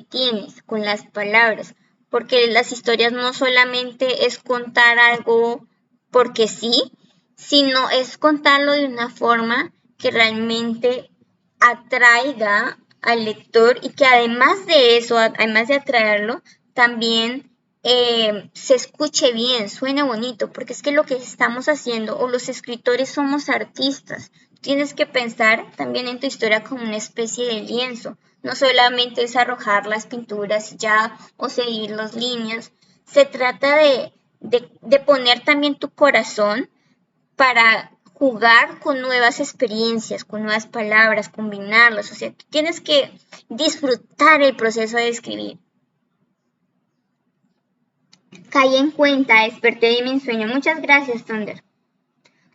tienes, con las palabras, porque las historias no solamente es contar algo porque sí, sino es contarlo de una forma que realmente atraiga al lector y que además de eso, además de atraerlo, también se escuche bien, suene bonito, porque es que lo que estamos haciendo, o los escritores somos artistas, tienes que pensar también en tu historia como una especie de lienzo, no solamente es arrojar las pinturas ya o seguir las líneas, se trata de poner también tu corazón para jugar con nuevas experiencias, con nuevas palabras, combinarlas, o sea, tú tienes que disfrutar el proceso de escribir. Caí en cuenta, desperté de mi ensueño. Muchas gracias, Thunder.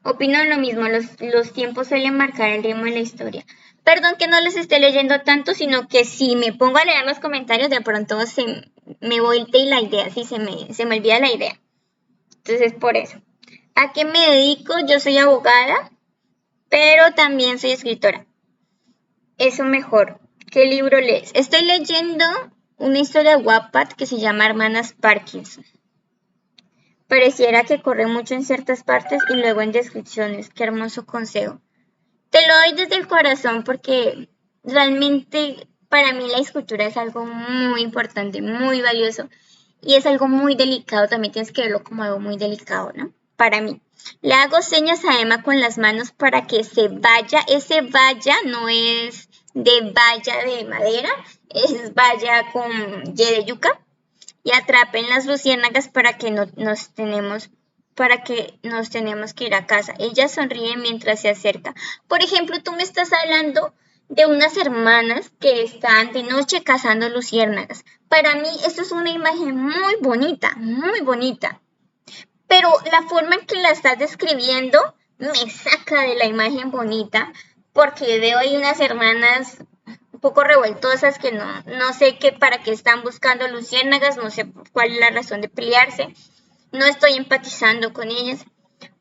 Opino lo mismo, los tiempos suelen marcar el ritmo de la historia. Perdón que no les esté leyendo tanto, sino que si me pongo a leer los comentarios, de pronto me voltea la idea, sí, se me olvida la idea. Entonces, por eso. ¿A qué me dedico? Yo soy abogada, pero también soy escritora. Eso mejor. ¿Qué libro lees? Estoy leyendo una historia de Wattpad que se llama Hermanas Parkinson. Pareciera que corre mucho en ciertas partes y luego en descripciones. Qué hermoso consejo. Te lo doy desde el corazón porque realmente para mí la escultura es algo muy importante, muy valioso y es algo muy delicado. También tienes que verlo como algo muy delicado, ¿no? Para mí. Le hago señas a Emma con las manos para que se vaya. Ese vaya no es de valla de madera, es valla con Y de yuca. Y atrapen las luciérnagas para que nos tenemos que ir a casa. Ella sonríe mientras se acerca. Por ejemplo, tú me estás hablando de unas hermanas que están de noche cazando luciérnagas. Para mí eso es una imagen muy bonita, muy bonita. Pero la forma en que la estás describiendo me saca de la imagen bonita porque veo ahí unas hermanas un poco revoltosas que no sé para qué están buscando luciérnagas, no sé cuál es la razón de pelearse, no estoy empatizando con ellas.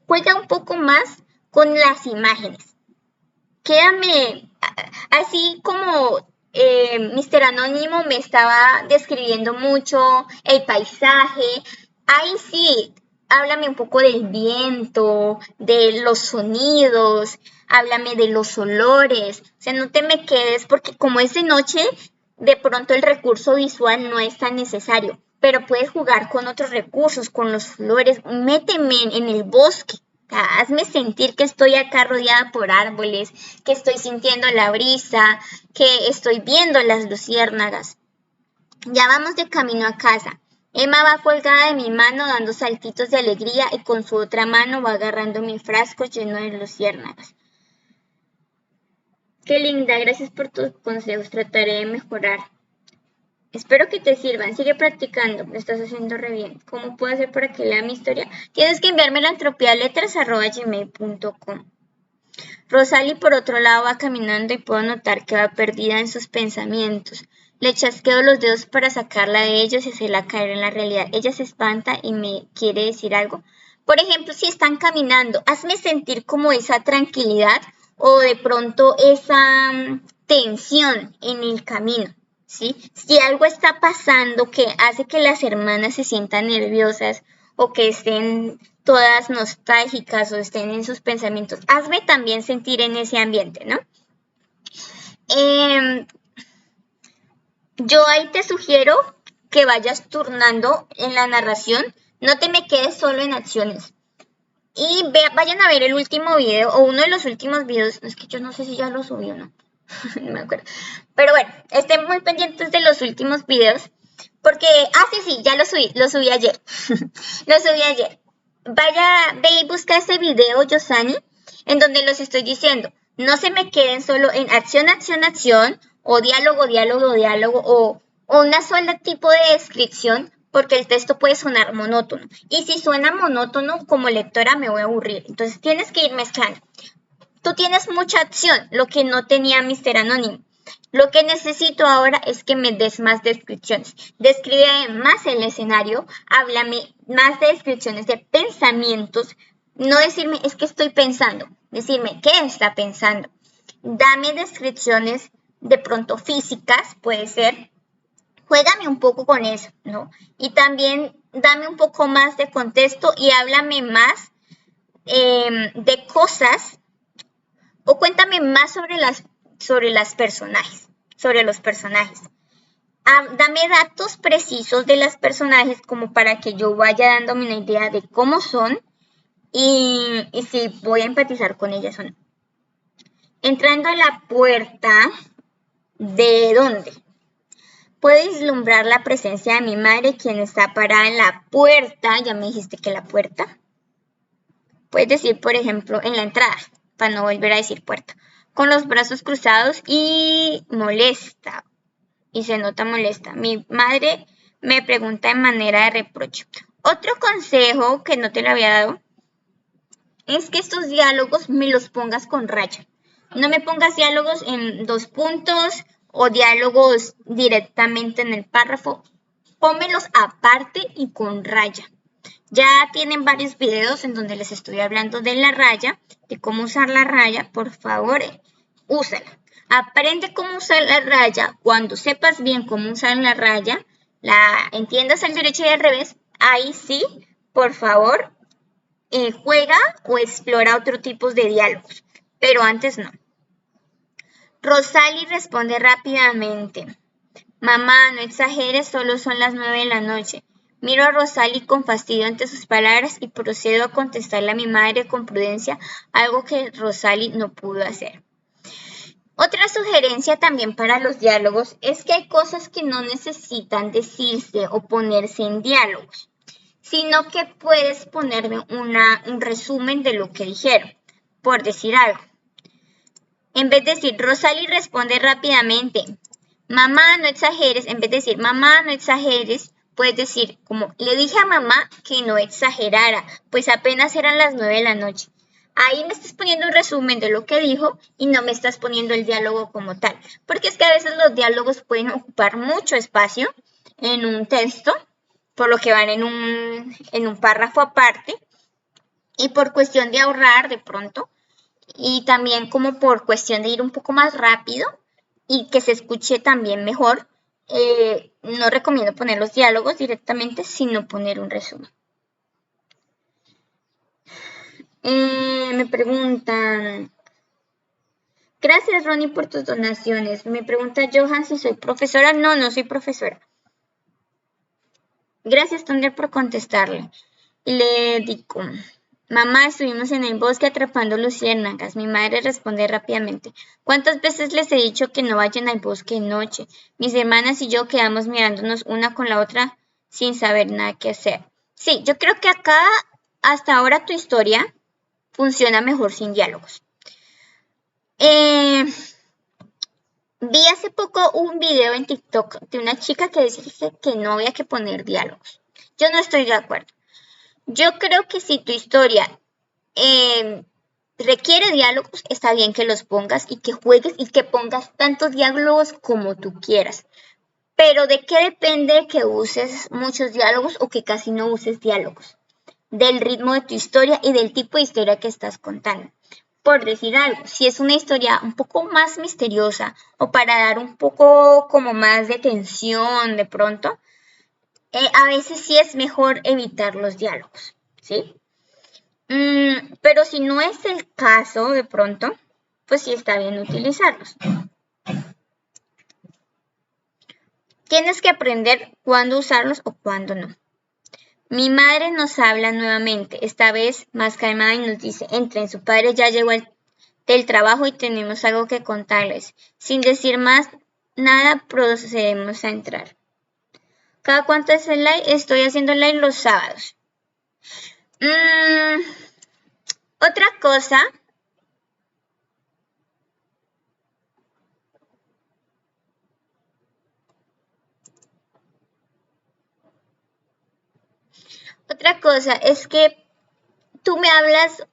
Juega un poco más con las imágenes. Quédame, así como Mr. Anónimo me estaba describiendo mucho el paisaje, ahí sí, háblame un poco del viento, de los sonidos, háblame de los olores, o sea, no te me quedes porque como es de noche, de pronto el recurso visual no es tan necesario, pero puedes jugar con otros recursos, con los flores, méteme en el bosque. Hazme sentir que estoy acá rodeada por árboles, que estoy sintiendo la brisa, que estoy viendo las luciérnagas. Ya vamos de camino a casa. Emma va colgada de mi mano dando saltitos de alegría y con su otra mano va agarrando mi frasco lleno de luciérnagas. Qué linda, gracias por tus consejos, trataré de mejorar. Espero que te sirvan, sigue practicando, lo estás haciendo re bien. ¿Cómo puedo hacer para que lea mi historia? Tienes que enviarme la entropialetras@gmail.com. Rosalie por otro lado va caminando y puedo notar que va perdida en sus pensamientos. Le chasqueo los dedos para sacarla de ellos y hacerla caer en la realidad. Ella se espanta y me quiere decir algo. Por ejemplo, si están caminando, hazme sentir como esa tranquilidad o de pronto esa tensión en el camino. ¿Sí? Si algo está pasando que hace que las hermanas se sientan nerviosas o que estén todas nostálgicas o estén en sus pensamientos, hazme también sentir en ese ambiente, ¿no? Yo ahí te sugiero que vayas turnando en la narración, no te me quedes solo en acciones. Y vayan a ver el último video o uno de los últimos videos, es que yo no sé si ya lo subí o no. No me acuerdo. Pero bueno, estén muy pendientes de los últimos videos. Porque, sí, ya lo subí ayer. Lo subí ayer. Vaya, ve y busca ese video, Yosani, en donde los estoy diciendo. No se me queden solo en acción, acción, acción, o diálogo, diálogo, diálogo, o una sola tipo de descripción, porque el texto puede sonar monótono. Y si suena monótono, como lectora me voy a aburrir. Entonces tienes que ir mezclando. Tú tienes mucha acción, lo que no tenía Mr. Anónimo. Lo que necesito ahora es que me des más descripciones. Describe más el escenario, háblame más de descripciones de pensamientos. No decirme, es que estoy pensando. Decirme, ¿qué está pensando? Dame descripciones de pronto físicas, puede ser. Juégame un poco con eso, ¿no? Y también dame un poco más de contexto y háblame más de cosas o cuéntame más sobre los personajes. Dame datos precisos de los personajes como para que yo vaya dándome una idea de cómo son y si voy a empatizar con ellas o no. Entrando a la puerta, ¿de dónde? Puedo vislumbrar la presencia de mi madre, quien está parada en la puerta. Ya me dijiste que la puerta. Puedes decir, por ejemplo, en la entrada, para no volver a decir puerta. Con los brazos cruzados y molesta. Y se nota molesta. Mi madre me pregunta en manera de reproche. Otro consejo que no te lo había dado es que estos diálogos me los pongas con raya. No me pongas diálogos en 2 puntos o diálogos directamente en el párrafo. Pónmelos aparte y con raya. Ya tienen varios videos en donde les estoy hablando de la raya, de cómo usar la raya. Por favor, úsala. Aprende cómo usar la raya. Cuando sepas bien cómo usar la raya, la entiendas al derecho y al revés, ahí sí, por favor, juega o explora otro tipo de diálogos. Pero antes no. Rosali responde rápidamente. Mamá, no exageres, solo son las 9 de la noche. Miro a Rosali con fastidio ante sus palabras y procedo a contestarle a mi madre con prudencia, algo que Rosali no pudo hacer. Otra sugerencia también para los diálogos es que hay cosas que no necesitan decirse o ponerse en diálogos, sino que puedes ponerme un resumen de lo que dijeron, por decir algo. En vez de decir, Rosali responde rápidamente, mamá, no exageres, en vez de decir, mamá, no exageres, puedes decir, como le dije a mamá que no exagerara, pues apenas eran las 9 de la noche. Ahí me estás poniendo un resumen de lo que dijo y no me estás poniendo el diálogo como tal. Porque es que a veces los diálogos pueden ocupar mucho espacio en un texto, por lo que van en un párrafo aparte. Y por cuestión de ahorrar de pronto, y también como por cuestión de ir un poco más rápido y que se escuche también mejor, no recomiendo poner los diálogos directamente, sino poner un resumen. Me preguntan, gracias Ronnie por tus donaciones. Me pregunta Johan si soy profesora. No, no soy profesora. Gracias Thunder por contestarle. Le digo, mamá, estuvimos en el bosque atrapando luciérnagas. Mi madre responde rápidamente. ¿Cuántas veces les he dicho que no vayan al bosque de noche? Mis hermanas y yo quedamos mirándonos una con la otra sin saber nada que hacer. Sí, yo creo que acá, hasta ahora tu historia funciona mejor sin diálogos. Vi hace poco un video en TikTok de una chica que dice que no había que poner diálogos. Yo no estoy de acuerdo. Yo creo que si tu historia requiere diálogos, está bien que los pongas y que juegues y que pongas tantos diálogos como tú quieras. Pero ¿de qué depende que uses muchos diálogos o que casi no uses diálogos? Del ritmo de tu historia y del tipo de historia que estás contando. Por decir algo, si es una historia un poco más misteriosa o para dar un poco como más de tensión de pronto, a veces sí es mejor evitar los diálogos, ¿sí? Pero si no es el caso de pronto, pues sí está bien utilizarlos. Tienes que aprender cuándo usarlos o cuándo no. Mi madre nos habla nuevamente, esta vez más calmada y nos dice, entren, su padre ya llegó del trabajo y tenemos algo que contarles. Sin decir más nada, procedemos a entrar. ¿Cada cuánto es el live? Estoy haciendo live los sábados. Otra cosa. Otra cosa es que tú me hablas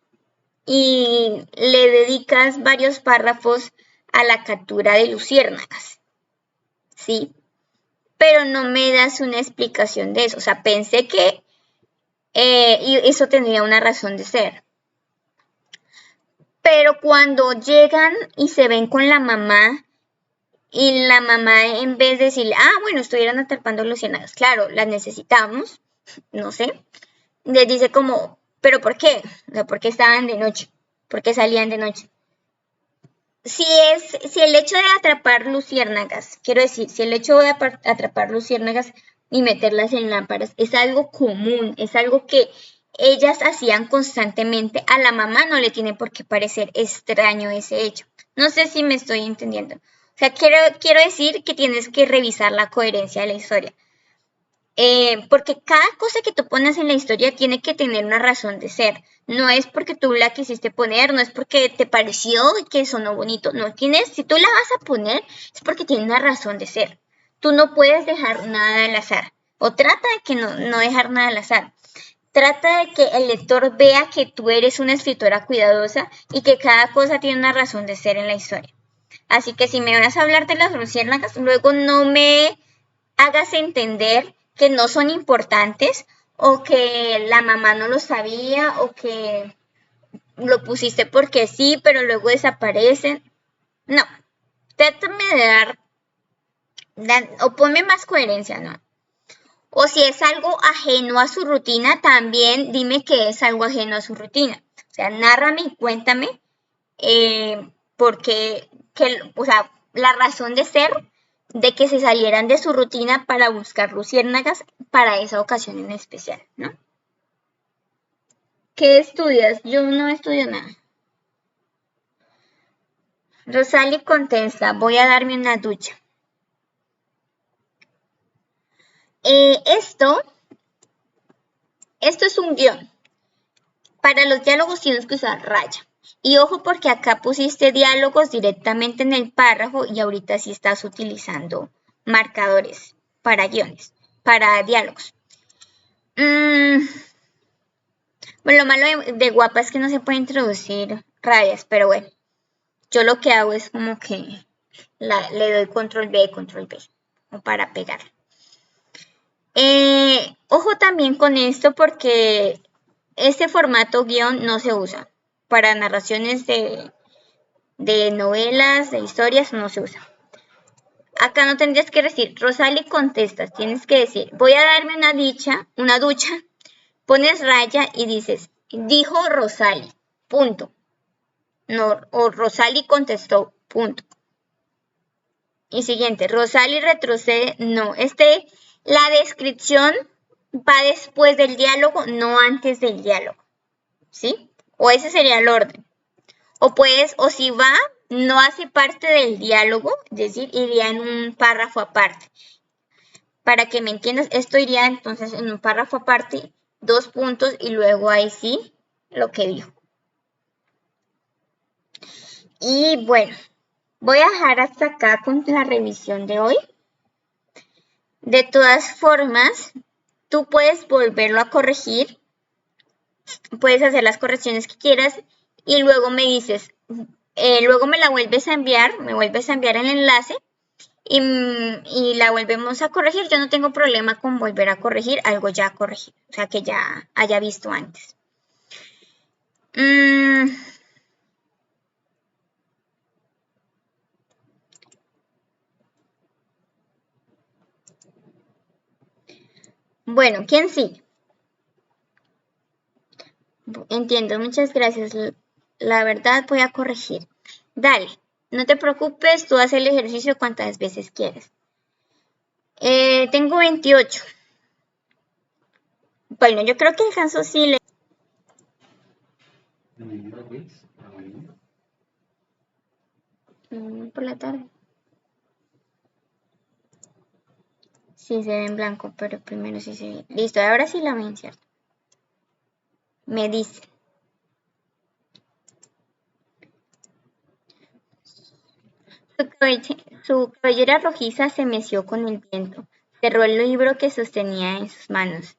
y le dedicas varios párrafos a la captura de luciérnagas, ¿sí? Pero no me das una explicación de eso. O sea, pensé que y eso tendría una razón de ser. Pero cuando llegan y se ven con la mamá, y la mamá en vez de decirle, bueno, estuvieran atrapando luciérnagas, claro, las necesitamos, no sé, les dice como, ¿pero por qué? O sea, ¿por qué estaban de noche? ¿Por qué salían de noche? Si el hecho de atrapar luciérnagas, quiero decir, si el hecho de atrapar luciérnagas y meterlas en lámparas es algo común, es algo que ellas hacían constantemente, a la mamá no le tiene por qué parecer extraño ese hecho. No sé si me estoy entendiendo. O sea, quiero decir que tienes que revisar la coherencia de la historia. Porque cada cosa que tú pones en la historia tiene que tener una razón de ser. No es porque tú la quisiste poner, no es porque te pareció que sonó bonito. No, si tú la vas a poner, es porque tiene una razón de ser. Tú no puedes dejar nada al azar. O trata de que no dejar nada al azar. Trata de que el lector vea que tú eres una escritora cuidadosa y que cada cosa tiene una razón de ser en la historia. Así que si me vas a hablar de las luciérnagas, luego no me hagas entender que no son importantes o que la mamá no lo sabía, o que lo pusiste porque sí, pero luego desaparecen. No, trátame de o ponme más coherencia, ¿no? O si es algo ajeno a su rutina, también dime que es algo ajeno a su rutina. O sea, nárrame y cuéntame porque, o sea, la razón de ser de que se salieran de su rutina para buscar luciérnagas para esa ocasión en especial, ¿no? ¿Qué estudias? Yo no estudio nada. Rosali contesta, voy a darme una ducha. Esto es un guión. Para los diálogos tienes que usar raya. Y ojo porque acá pusiste diálogos directamente en el párrafo y ahorita sí estás utilizando marcadores para guiones, para diálogos. Bueno, lo malo de guapa es que no se puede introducir rayas, pero bueno, yo lo que hago es como que le doy control B, como para pegar. Ojo también con esto porque este formato guión no se usa. Para narraciones de novelas, de historias, no se usa. Acá no tendrías que decir, Rosali contestas, tienes que decir, voy a darme una ducha, pones raya y dices, dijo Rosali, punto. No, o Rosali contestó, punto. Y siguiente, Rosali retrocede, no, la descripción va después del diálogo, no antes del diálogo, ¿sí? O ese sería el orden. O si va, no hace parte del diálogo, es decir, iría en un párrafo aparte. Para que me entiendas, esto iría entonces en un párrafo aparte, 2 puntos y luego ahí sí, lo que dijo. Y bueno, voy a dejar hasta acá con la revisión de hoy. De todas formas, tú puedes volverlo a corregir, puedes hacer las correcciones que quieras y luego me dices, luego me vuelves a enviar el enlace y la volvemos a corregir. Yo no tengo problema con volver a corregir algo ya corregido, o sea que ya haya visto antes. Bueno, ¿quién sigue? Entiendo, muchas gracias. La verdad voy a corregir. Dale, no te preocupes, tú haz el ejercicio cuantas veces quieras. Tengo 28. Bueno, yo creo que alcanzo sí le... por la tarde. Sí, se ve en blanco, pero primero sí se ve. Listo, ahora sí la ven, ¿cierto? Me dice. Su cabellera rojiza se meció con el viento. Cerró el libro que sostenía en sus manos.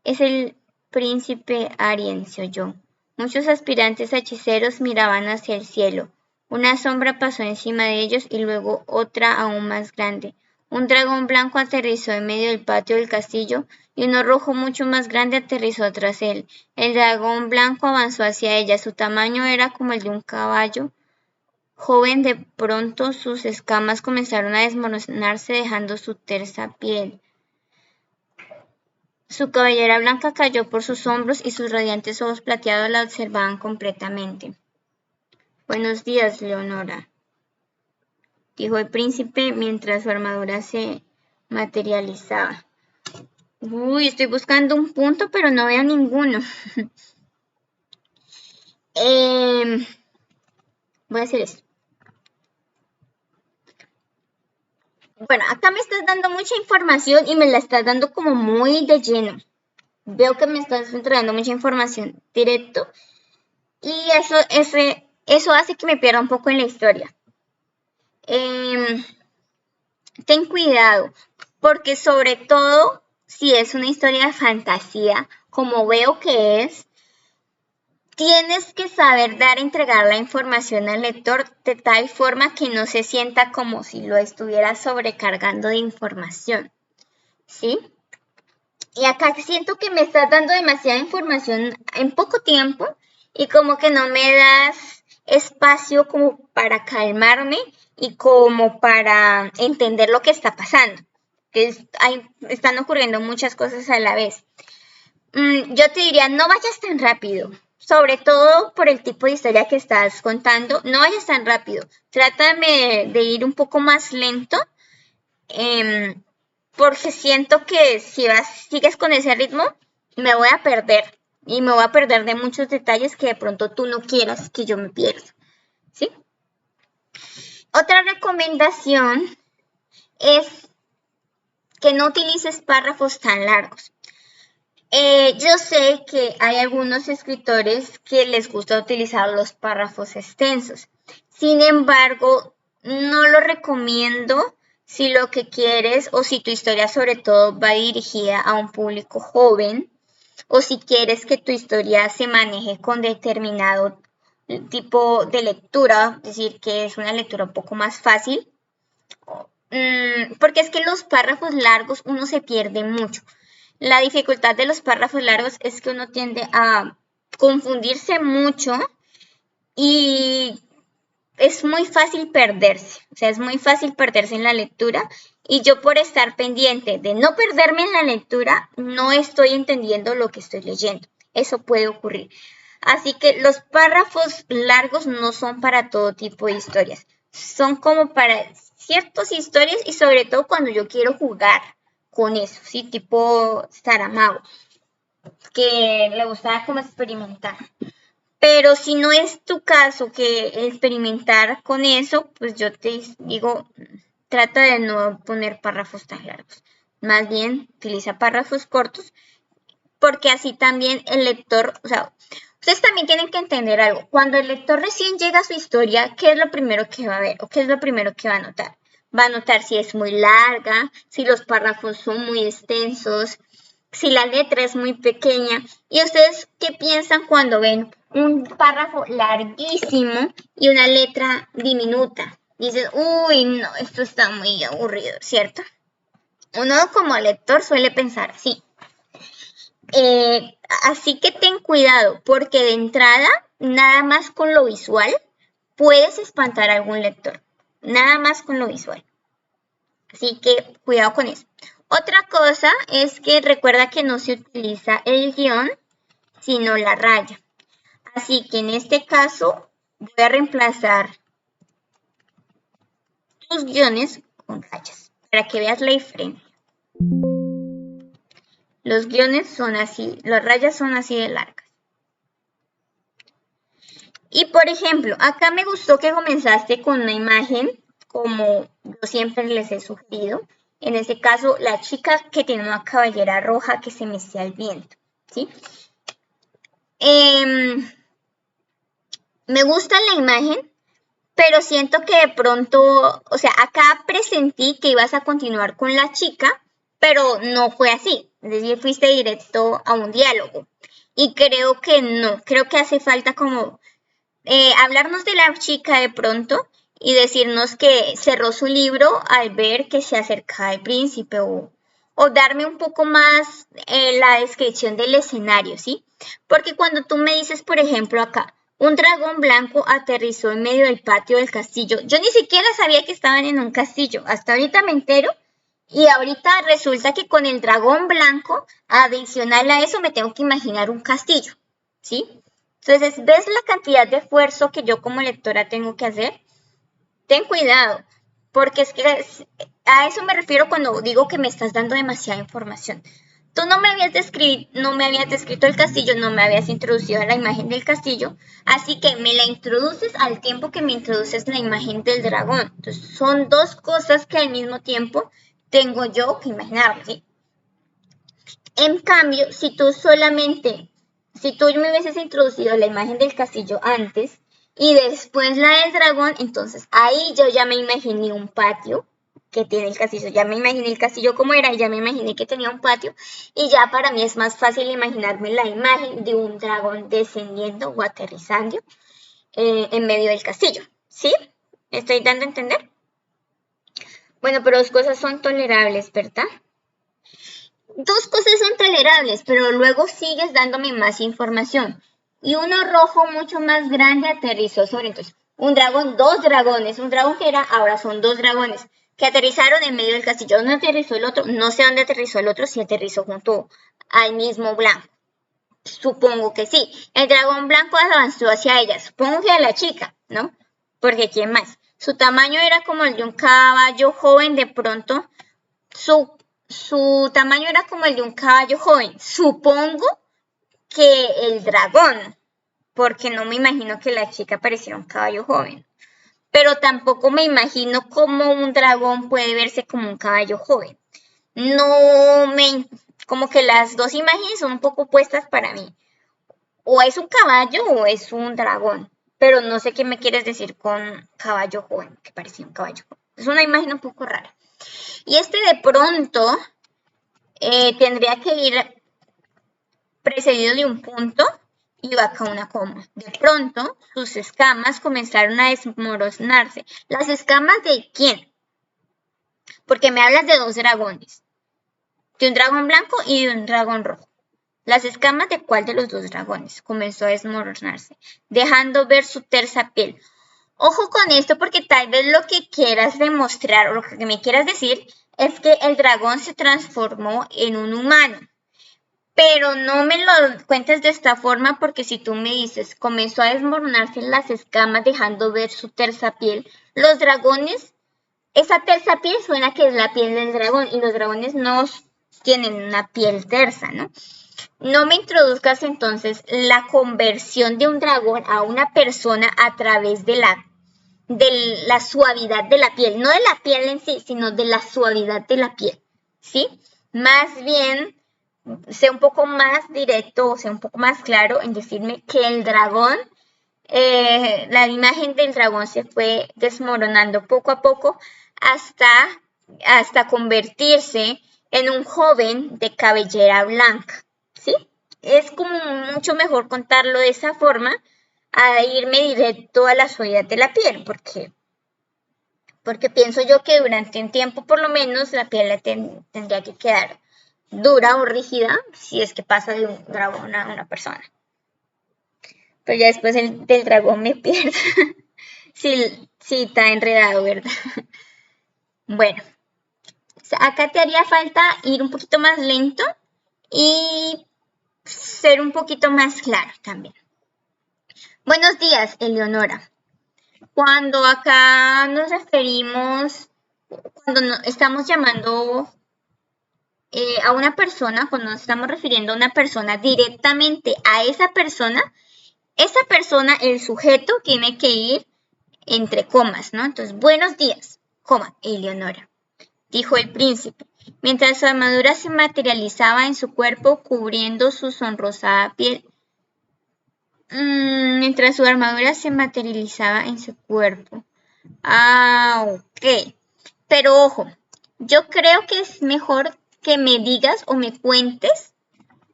Es el príncipe Arien, se oyó. Muchos aspirantes hechiceros miraban hacia el cielo. Una sombra pasó encima de ellos y luego otra aún más grande. Un dragón blanco aterrizó en medio del patio del castillo y uno rojo mucho más grande aterrizó tras él. El dragón blanco avanzó hacia ella. Su tamaño era como el de un caballo joven. De pronto sus escamas comenzaron a desmoronarse dejando su tersa piel. Su cabellera blanca cayó por sus hombros y sus radiantes ojos plateados la observaban completamente. Buenos días, Leonora, dijo el príncipe mientras su armadura se materializaba. Uy, estoy buscando un punto, pero no veo ninguno. Voy a hacer esto. Bueno, acá me estás dando mucha información y me la estás dando como muy de lleno. Veo que me estás entregando mucha información directo y eso hace que me pierda un poco en la historia. Ten cuidado, porque sobre todo si es una historia de fantasía, como veo que es, tienes que saber entregar la información al lector de tal forma que no se sienta como si lo estuviera sobrecargando de información, ¿sí? Y acá siento que me estás dando demasiada información en poco tiempo y como que no me das espacio como para calmarme y como para entender lo que está pasando. Están ocurriendo muchas cosas a la vez. Yo te diría, no vayas tan rápido, sobre todo por el tipo de historia que estás contando, no vayas tan rápido. Trátame de ir un poco más lento. em, Porque siento que si sigues con ese ritmo, me voy a perder. Y me voy a perder de muchos detalles que de pronto tú no quieras que yo me pierda. ¿Sí? Otra recomendación es que no utilices párrafos tan largos. Yo sé que hay algunos escritores que les gusta utilizar los párrafos extensos. Sin embargo, no lo recomiendo si lo que quieres o si tu historia sobre todo va dirigida a un público joven o si quieres que tu historia se maneje con determinado tipo de lectura, es decir, que es una lectura un poco más fácil, porque es que los párrafos largos uno se pierde mucho. La dificultad de los párrafos largos es que uno tiende a confundirse mucho y es muy fácil perderse, o sea, es muy fácil perderse en la lectura y yo por estar pendiente de no perderme en la lectura, no estoy entendiendo lo que estoy leyendo. Eso puede ocurrir. Así que los párrafos largos no son para todo tipo de historias, son como para ciertas historias y sobre todo cuando yo quiero jugar con eso, ¿sí? Tipo Saramago, que le gustaba como experimentar. Pero si no es tu caso que experimentar con eso, pues yo te digo, trata de no poner párrafos tan largos. Más bien, utiliza párrafos cortos, porque así también el lector, o sea, ustedes también tienen que entender algo. Cuando el lector recién llega a su historia, ¿qué es lo primero que va a ver o qué es lo primero que va a notar? Va a notar si es muy larga, si los párrafos son muy extensos, si la letra es muy pequeña. ¿Y ustedes qué piensan cuando ven un párrafo larguísimo y una letra diminuta? Dices, uy, no, esto está muy aburrido, ¿cierto? Uno como lector suele pensar así. Así que ten cuidado, porque de entrada, nada más con lo visual, puedes espantar a algún lector. Nada más con lo visual. Así que cuidado con eso. Otra cosa es que recuerda que no se utiliza el guión, sino la raya. Así que en este caso voy a reemplazar tus guiones con rayas para que veas la diferencia. Los guiones son así, las rayas son así de largas. Y por ejemplo, acá me gustó que comenzaste con una imagen, como yo siempre les he sugerido. En este caso, la chica que tiene una cabellera roja que se mecía al viento, ¿sí? Me gusta la imagen, pero siento que de pronto, o sea, acá presentí que ibas a continuar con la chica, pero no fue así. Es decir, fuiste directo a un diálogo. Y creo que no, creo que hace falta como hablarnos de la chica de pronto y decirnos que cerró su libro al ver que se acercaba el príncipe o darme un poco más la descripción del escenario, ¿sí? Porque cuando tú me dices, por ejemplo, acá, un dragón blanco aterrizó en medio del patio del castillo, yo ni siquiera sabía que estaban en un castillo, hasta ahorita me entero y ahorita resulta que con el dragón blanco, adicional a eso, me tengo que imaginar un castillo, ¿sí? Entonces, ¿ves la cantidad de esfuerzo que yo como lectora tengo que hacer? Ten cuidado, porque es que a eso me refiero cuando digo que me estás dando demasiada información. Tú no me habías descrito el castillo, no me habías introducido a la imagen del castillo, así que me la introduces al tiempo que me introduces la imagen del dragón. Entonces, son dos cosas que al mismo tiempo tengo yo que imaginar, ¿sí? En cambio, si tú me hubieses introducido la imagen del castillo antes y después la del dragón, entonces ahí yo ya me imaginé un patio que tiene el castillo, ya me imaginé el castillo como era y ya me imaginé que tenía un patio y ya para mí es más fácil imaginarme la imagen de un dragón descendiendo o aterrizando en medio del castillo, ¿sí? ¿Me estoy dando a entender? Bueno, pero las cosas son tolerables, ¿verdad? Dos cosas son tolerables, pero luego sigues dándome más información. Y uno rojo mucho más grande aterrizó sobre. Entonces, un dragón, dos dragones. Un dragón que era, ahora son dos dragones que aterrizaron en medio del castillo. ¿Dónde aterrizó el otro? No sé dónde aterrizó el otro, si aterrizó junto al mismo blanco. Supongo que sí. El dragón blanco avanzó hacia ella. Supongo que a la chica, ¿no? Porque ¿quién más? Su tamaño era como el de un caballo joven. De pronto, su tamaño era como el de un caballo joven. Supongo que el dragón, porque no me imagino que la chica pareciera un caballo joven. Pero tampoco me imagino cómo un dragón puede verse como un caballo joven. No me, como que las dos imágenes son un poco opuestas para mí. O es un caballo o es un dragón. Pero no sé qué me quieres decir con caballo joven, que parecía un caballo joven. Es una imagen un poco rara. Y este de pronto tendría que ir precedido de un punto y acá una coma. De pronto, sus escamas comenzaron a desmoronarse. ¿Las escamas de quién? Porque me hablas de dos dragones. De un dragón blanco y de un dragón rojo. ¿Las escamas de cuál de los dos dragones? Comenzó a desmoronarse, dejando ver su tersa piel. Ojo con esto porque tal vez lo que quieras demostrar o lo que me quieras decir es que el dragón se transformó en un humano. Pero no me lo cuentes de esta forma porque si tú me dices, comenzó a desmoronarse las escamas dejando ver su tersa piel, los dragones, esa tersa piel suena que es la piel del dragón y los dragones no tienen una piel tersa, ¿no? No me introduzcas entonces la conversión de un dragón a una persona a través de la suavidad de la piel, no de la piel en sí, sino de la suavidad de la piel, ¿sí? Más bien, sea un poco más directo o sea un poco más claro en decirme que el dragón, la imagen del dragón se fue desmoronando poco a poco hasta convertirse en un joven de cabellera blanca, ¿sí? Es como mucho mejor contarlo de esa forma a irme directo a la suavidad de la piel, porque pienso yo que durante un tiempo por lo menos la piel tendría que quedar dura o rígida si es que pasa de un dragón a una persona. Pero ya después del dragón me pierdo. Sí, sí, está enredado, ¿verdad? Bueno, acá te haría falta ir un poquito más lento y ser un poquito más claro también. Buenos días, Eleonora. Cuando acá nos referimos, cuando estamos llamando a una persona, cuando nos estamos refiriendo a una persona directamente a esa persona, el sujeto tiene que ir entre comas, ¿no? Entonces, buenos días, coma, Eleonora, dijo el príncipe, mientras su armadura se materializaba en su cuerpo cubriendo su sonrosada piel. Mientras su armadura se materializaba en su cuerpo. Ah, ok. Pero ojo, yo creo que es mejor que me digas o me cuentes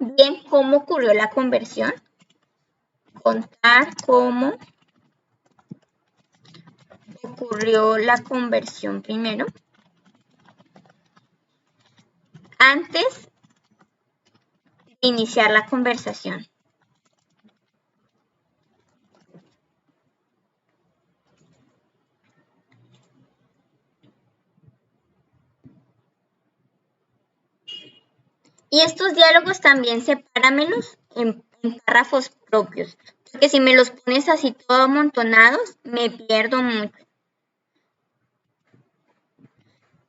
bien cómo ocurrió la conversión. Contar cómo ocurrió la conversión primero. Antes de iniciar la conversación. Y estos diálogos también sepáramelos en párrafos propios. Porque si me los pones así todos amontonados, me pierdo mucho.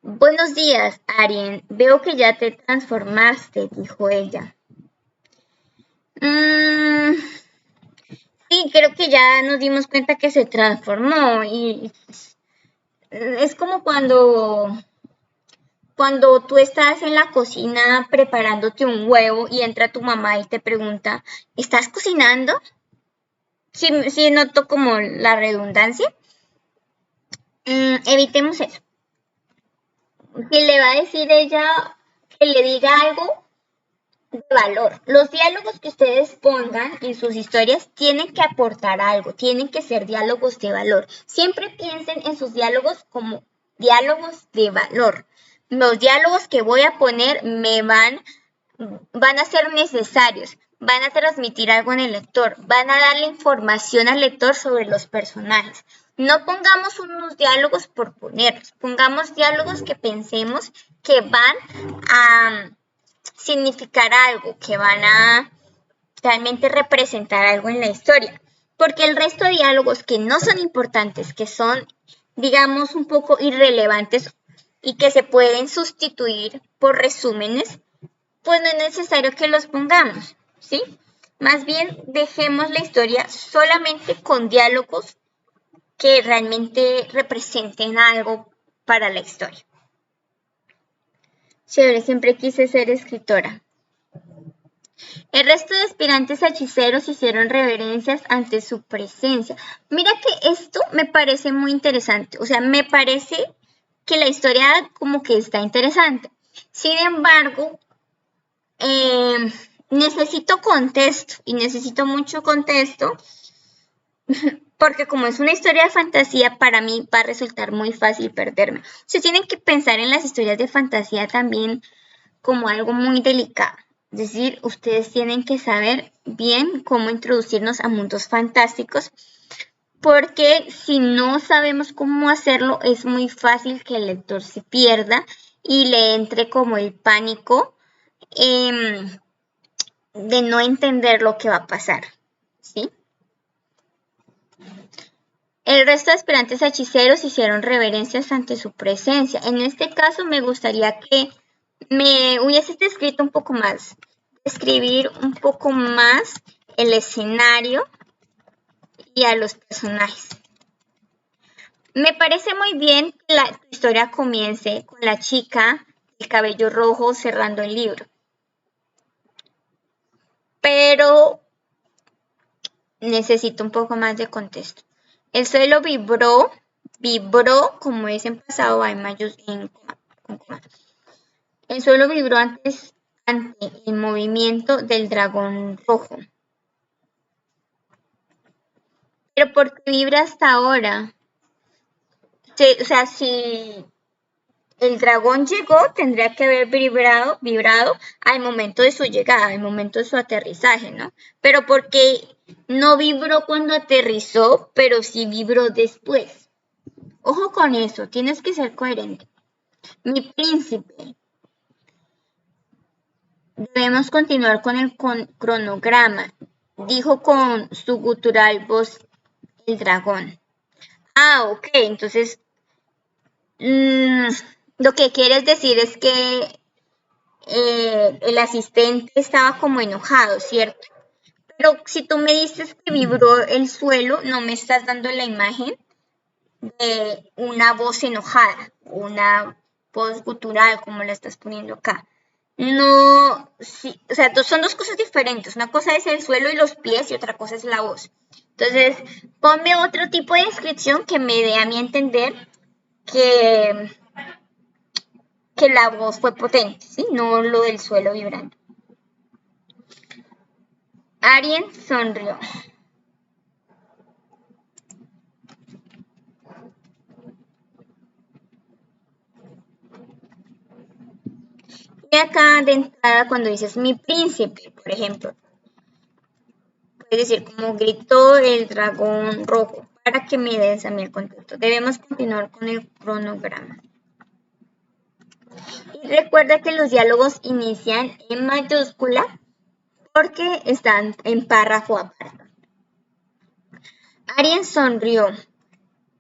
Buenos días, Arien. Veo que ya te transformaste, dijo ella. Sí, creo que ya nos dimos cuenta que se transformó y es como cuando tú estás en la cocina preparándote un huevo y entra tu mamá y te pregunta, ¿estás cocinando? Sí, noto como la redundancia. Evitemos eso. Si le va a decir ella que le diga algo de valor. Los diálogos que ustedes pongan en sus historias tienen que aportar algo, tienen que ser diálogos de valor. Siempre piensen en sus diálogos como diálogos de valor. los diálogos que voy a poner van a ser necesarios, van a transmitir algo en el lector, van a darle información al lector sobre los personajes. No pongamos unos diálogos por ponerlos, pongamos diálogos que pensemos que van a significar algo, que van a realmente representar algo en la historia. Porque el resto de diálogos que no son importantes, que son, digamos, un poco irrelevantes y que se pueden sustituir por resúmenes, pues no es necesario que los pongamos, ¿sí? Más bien dejemos la historia solamente con diálogos que realmente representen algo para la historia. Chévere, siempre quise ser escritora. El resto de aspirantes hechiceros hicieron reverencias ante su presencia. Mira que esto me parece muy interesante, o sea, me parece que la historia como que está interesante. Sin embargo, necesito contexto y necesito mucho contexto porque como es una historia de fantasía, para mí va a resultar muy fácil perderme. O sea, tienen que pensar en las historias de fantasía también como algo muy delicado. Es decir, ustedes tienen que saber bien cómo introducirnos a mundos fantásticos, porque si no sabemos cómo hacerlo, es muy fácil que el lector se pierda y le entre como el pánico de no entender lo que va a pasar, ¿sí? El resto de aspirantes a hechiceros hicieron reverencias ante su presencia. En este caso me gustaría que me hubieses descrito un poco más, describir un poco más el escenario y a los personajes. Me parece muy bien que la historia comience con la chica del cabello rojo cerrando el libro. Pero necesito un poco más de contexto. El suelo vibró como es en pasado, va en con coma. El suelo vibró ante el movimiento del dragón rojo. Pero ¿por qué vibra hasta ahora? O sea, si el dragón llegó, tendría que haber vibrado al momento de su llegada, al momento de su aterrizaje, ¿no? Pero ¿por qué no vibró cuando aterrizó, pero sí vibró después? Ojo con eso, tienes que ser coherente. Mi príncipe. Debemos continuar con el cronograma, dijo con su gutural voz el dragón. Ah, ok, entonces lo que quieres decir es que el asistente estaba como enojado, ¿cierto? Pero si tú me dices que vibró el suelo, no me estás dando la imagen de una voz enojada, una voz gutural, como la estás poniendo acá. No, sí, o sea, son dos cosas diferentes. Una cosa es el suelo y los pies y otra cosa es la voz. Entonces, ponme otro tipo de descripción que me dé a mí entender que la voz fue potente, ¿sí? No lo del suelo vibrando. Arien sonrió. Y acá de entrada cuando dices mi príncipe, por ejemplo, puedes decir como gritó el dragón rojo, para que me des a mí el contexto. Debemos continuar con el cronograma. Y recuerda que los diálogos inician en mayúscula porque están en párrafo aparte. Arien sonrió.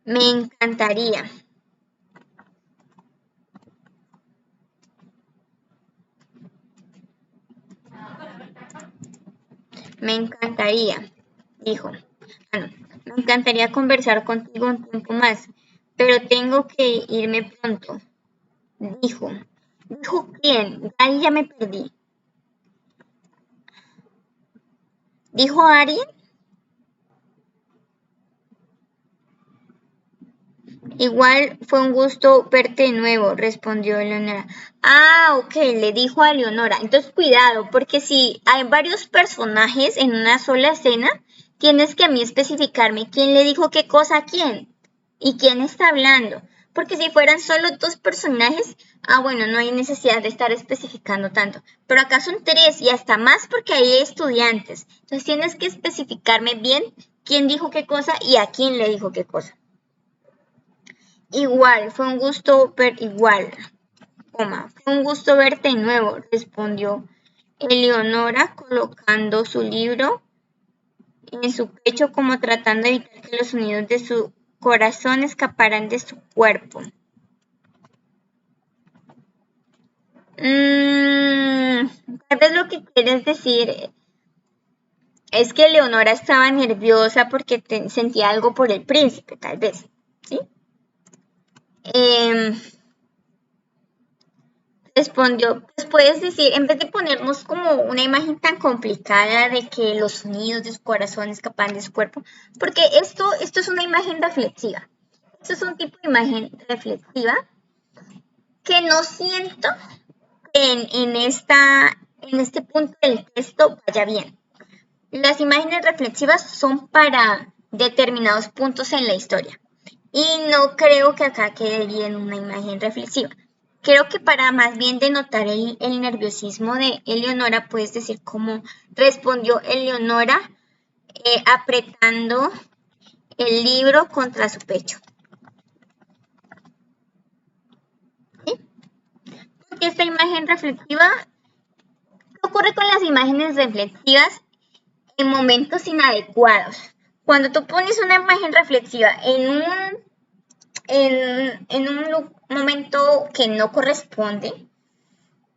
Me encantaría. Me encantaría, dijo. Me encantaría conversar contigo un tiempo más, pero tengo que irme pronto. Dijo. ¿Dijo quién? Ahí ya me perdí. ¿Dijo Arien? Igual fue un gusto verte de nuevo, respondió Leonora. Ah, ok, le dijo a Leonora. Entonces cuidado, porque si hay varios personajes en una sola escena, tienes que a mí especificarme quién le dijo qué cosa a quién y quién está hablando. Porque si fueran solo dos personajes, Bueno, no hay necesidad de estar especificando tanto. Pero acá son 3 y hasta más porque hay estudiantes. Entonces tienes que especificarme bien quién dijo qué cosa y a quién le dijo qué cosa. Igual, fue un gusto fue un gusto verte de nuevo, respondió Eleonora colocando su libro en su pecho como tratando de evitar que los sonidos de su corazón escaparan de su cuerpo. Tal vez lo que quieres decir es que Leonora estaba nerviosa porque sentía algo por el príncipe, tal vez, ¿sí? Respondió, pues puedes decir, en vez de ponernos como una imagen tan complicada de que los sonidos de su corazón escapan de su cuerpo, porque esto es una imagen reflexiva. Esto es un tipo de imagen reflexiva que no siento que en este punto del texto vaya bien. Las imágenes reflexivas son para determinados puntos en la historia y no creo que acá quede bien una imagen reflexiva. Creo que para más bien denotar el nerviosismo de Eleonora, puedes decir cómo respondió Eleonora apretando el libro contra su pecho. ¿Sí? Porque esta imagen reflexiva, ¿qué ocurre con las imágenes reflexivas en momentos inadecuados? Cuando tú pones una imagen reflexiva en un momento que no corresponde,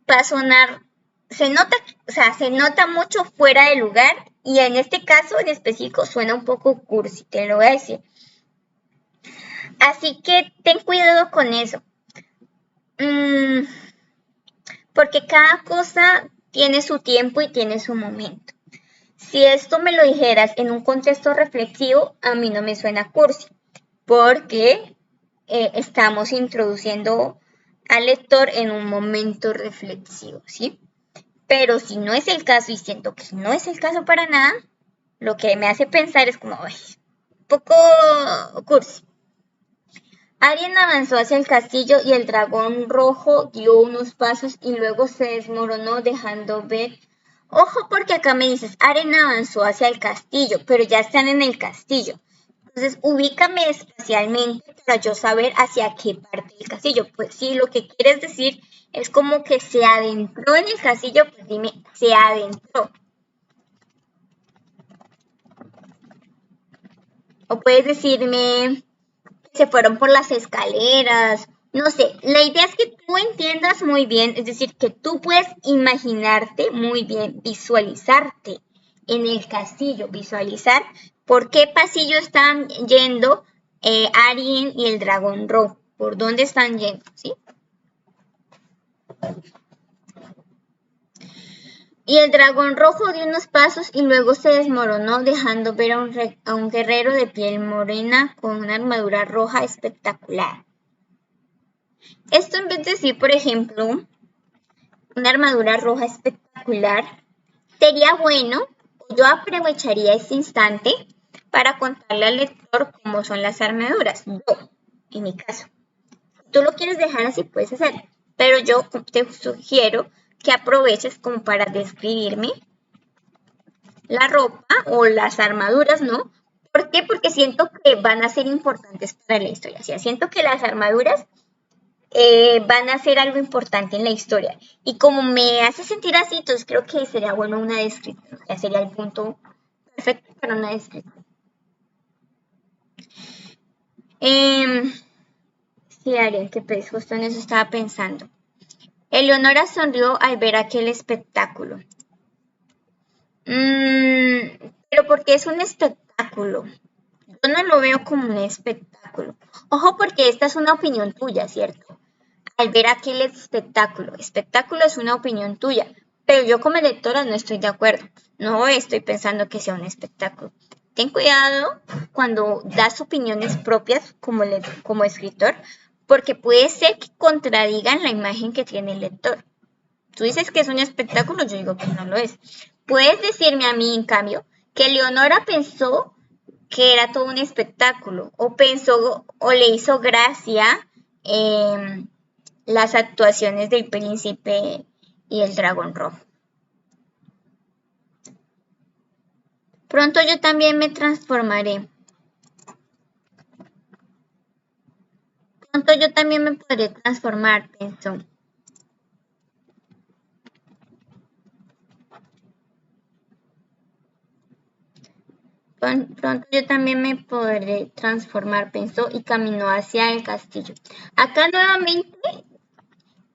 va a sonar, se nota mucho fuera de lugar y en este caso en específico suena un poco cursi, te lo voy a decir. Así que ten cuidado con eso. Porque cada cosa tiene su tiempo y tiene su momento. Si esto me lo dijeras en un contexto reflexivo, a mí no me suena cursi, porque estamos introduciendo al lector en un momento reflexivo, ¿sí? Pero si no es el caso y siento que no es el caso para nada, lo que me hace pensar es como, un poco cursi. Arien avanzó hacia el castillo y el dragón rojo dio unos pasos y luego se desmoronó dejando ver. Ojo porque acá me dices, Arien avanzó hacia el castillo, pero ya están en el castillo. Entonces, ubícame espacialmente para yo saber hacia qué parte del castillo. Pues si lo que quieres decir es como que se adentró en el castillo, pues dime, se adentró. O puedes decirme que se fueron por las escaleras. No sé, la idea es que tú entiendas muy bien, es decir, que tú puedes imaginarte muy bien, visualizarte en el castillo, visualizar por qué pasillo están yendo Arien y el dragón rojo, por dónde están yendo, ¿sí? Y el dragón rojo dio unos pasos y luego se desmoronó, dejando ver a un guerrero de piel morena con una armadura roja espectacular. Esto en vez de decir, por ejemplo, una armadura roja espectacular, sería bueno, yo aprovecharía este instante para contarle al lector cómo son las armaduras. Yo, en mi caso. Si tú lo quieres dejar así, puedes hacer. Pero yo te sugiero que aproveches como para describirme la ropa o las armaduras, ¿no? ¿Por qué? Porque siento que van a ser importantes para la historia. O sea, siento que las armaduras van a ser algo importante en la historia. Y como me hace sentir así, entonces creo que sería bueno una descripción. O sea, sería el punto perfecto para una descripción. Sí, Ariel, que pues justo en eso estaba pensando. Eleonora sonrió al ver aquel espectáculo. Pero porque es un espectáculo. Yo no lo veo como un espectáculo. Ojo, porque esta es una opinión tuya, ¿cierto? Al ver aquel espectáculo. Espectáculo es una opinión tuya, pero yo como lectora no estoy de acuerdo. No estoy pensando que sea un espectáculo. Ten cuidado cuando das opiniones propias como escritor, porque puede ser que contradigan la imagen que tiene el lector. Tú dices que es un espectáculo, yo digo que no lo es. Puedes decirme a mí, en cambio, que Leonora pensó que era todo un espectáculo, o pensó, o le hizo gracia las actuaciones del príncipe y el dragón rojo. Pronto yo también me transformaré. Pronto yo también me podré transformar, pensó. Pronto yo también me podré transformar, pensó, y caminó hacia el castillo. Acá nuevamente,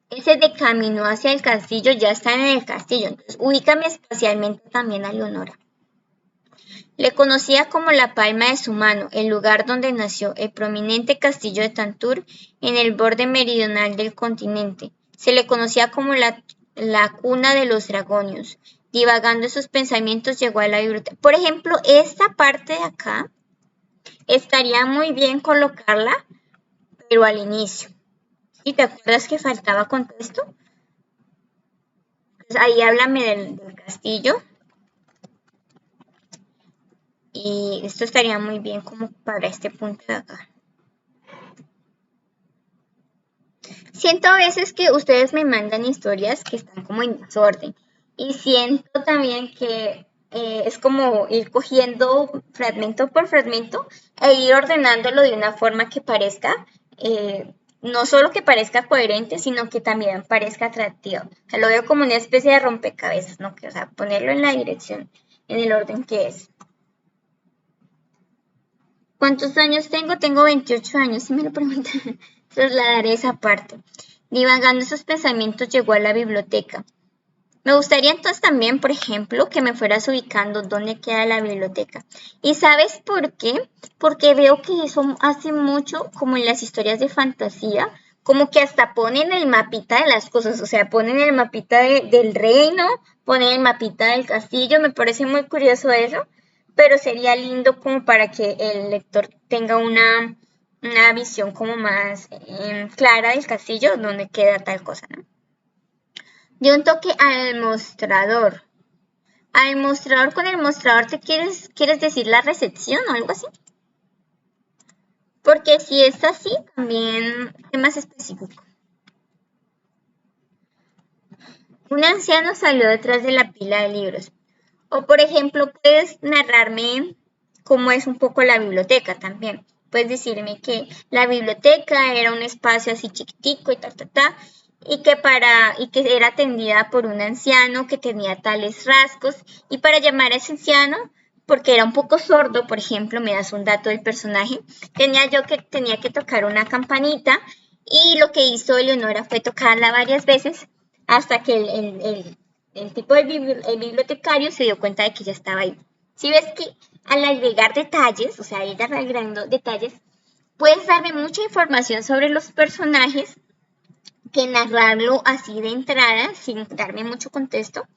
ese de camino hacia el castillo ya está en el castillo. Entonces, ubícame espacialmente también a Leonora. Le conocía como la palma de su mano, el lugar donde nació, el prominente castillo de Tantur, en el borde meridional del continente. Se le conocía como la cuna de los dragonios. Divagando en sus pensamientos, llegó a la biblioteca. Por ejemplo, esta parte de acá estaría muy bien colocarla, pero al inicio. ¿Sí? ¿Te acuerdas que faltaba contexto? Pues ahí háblame del castillo. Y esto estaría muy bien como para este punto de acá. Siento a veces que ustedes me mandan historias que están como en desorden. Y siento también que es como ir cogiendo fragmento por fragmento e ir ordenándolo de una forma que parezca, no solo que parezca coherente, sino que también parezca atractivo. O sea, lo veo como una especie de rompecabezas, ¿no? O sea, ponerlo en la dirección, en el orden que es. ¿Cuántos años tengo? Tengo 28 años, si me lo preguntan. Trasladaré esa parte. Divagando esos pensamientos llegó a la biblioteca. Me gustaría entonces también, por ejemplo, que me fueras ubicando dónde queda la biblioteca. ¿Y sabes por qué? Porque veo que eso hace mucho, como en las historias de fantasía, como que hasta ponen el mapita de las cosas, o sea, ponen el mapita del reino, ponen el mapita del castillo, me parece muy curioso eso, pero sería lindo como para que el lector tenga una visión como más clara del castillo, donde queda tal cosa, ¿no? De un toque al mostrador. Al mostrador, con el mostrador te quieres decir la recepción o algo así. Porque si es así, también es más específico. Un anciano salió detrás de la pila de libros. O por ejemplo, puedes narrarme cómo es un poco la biblioteca también. Puedes decirme que la biblioteca era un espacio así chiquitico y y que era atendida por un anciano que tenía tales rasgos, y para llamar a ese anciano, porque era un poco sordo, por ejemplo, me das un dato del personaje, tenía que tocar una campanita, y lo que hizo Eleonora fue tocarla varias veces hasta que el tipo de el bibliotecario se dio cuenta de que ya estaba ahí. Si ves que al agregar detalles, o sea, ir agregando detalles, puedes darme mucha información sobre los personajes que narrarlo así de entrada, sin darme mucho contexto.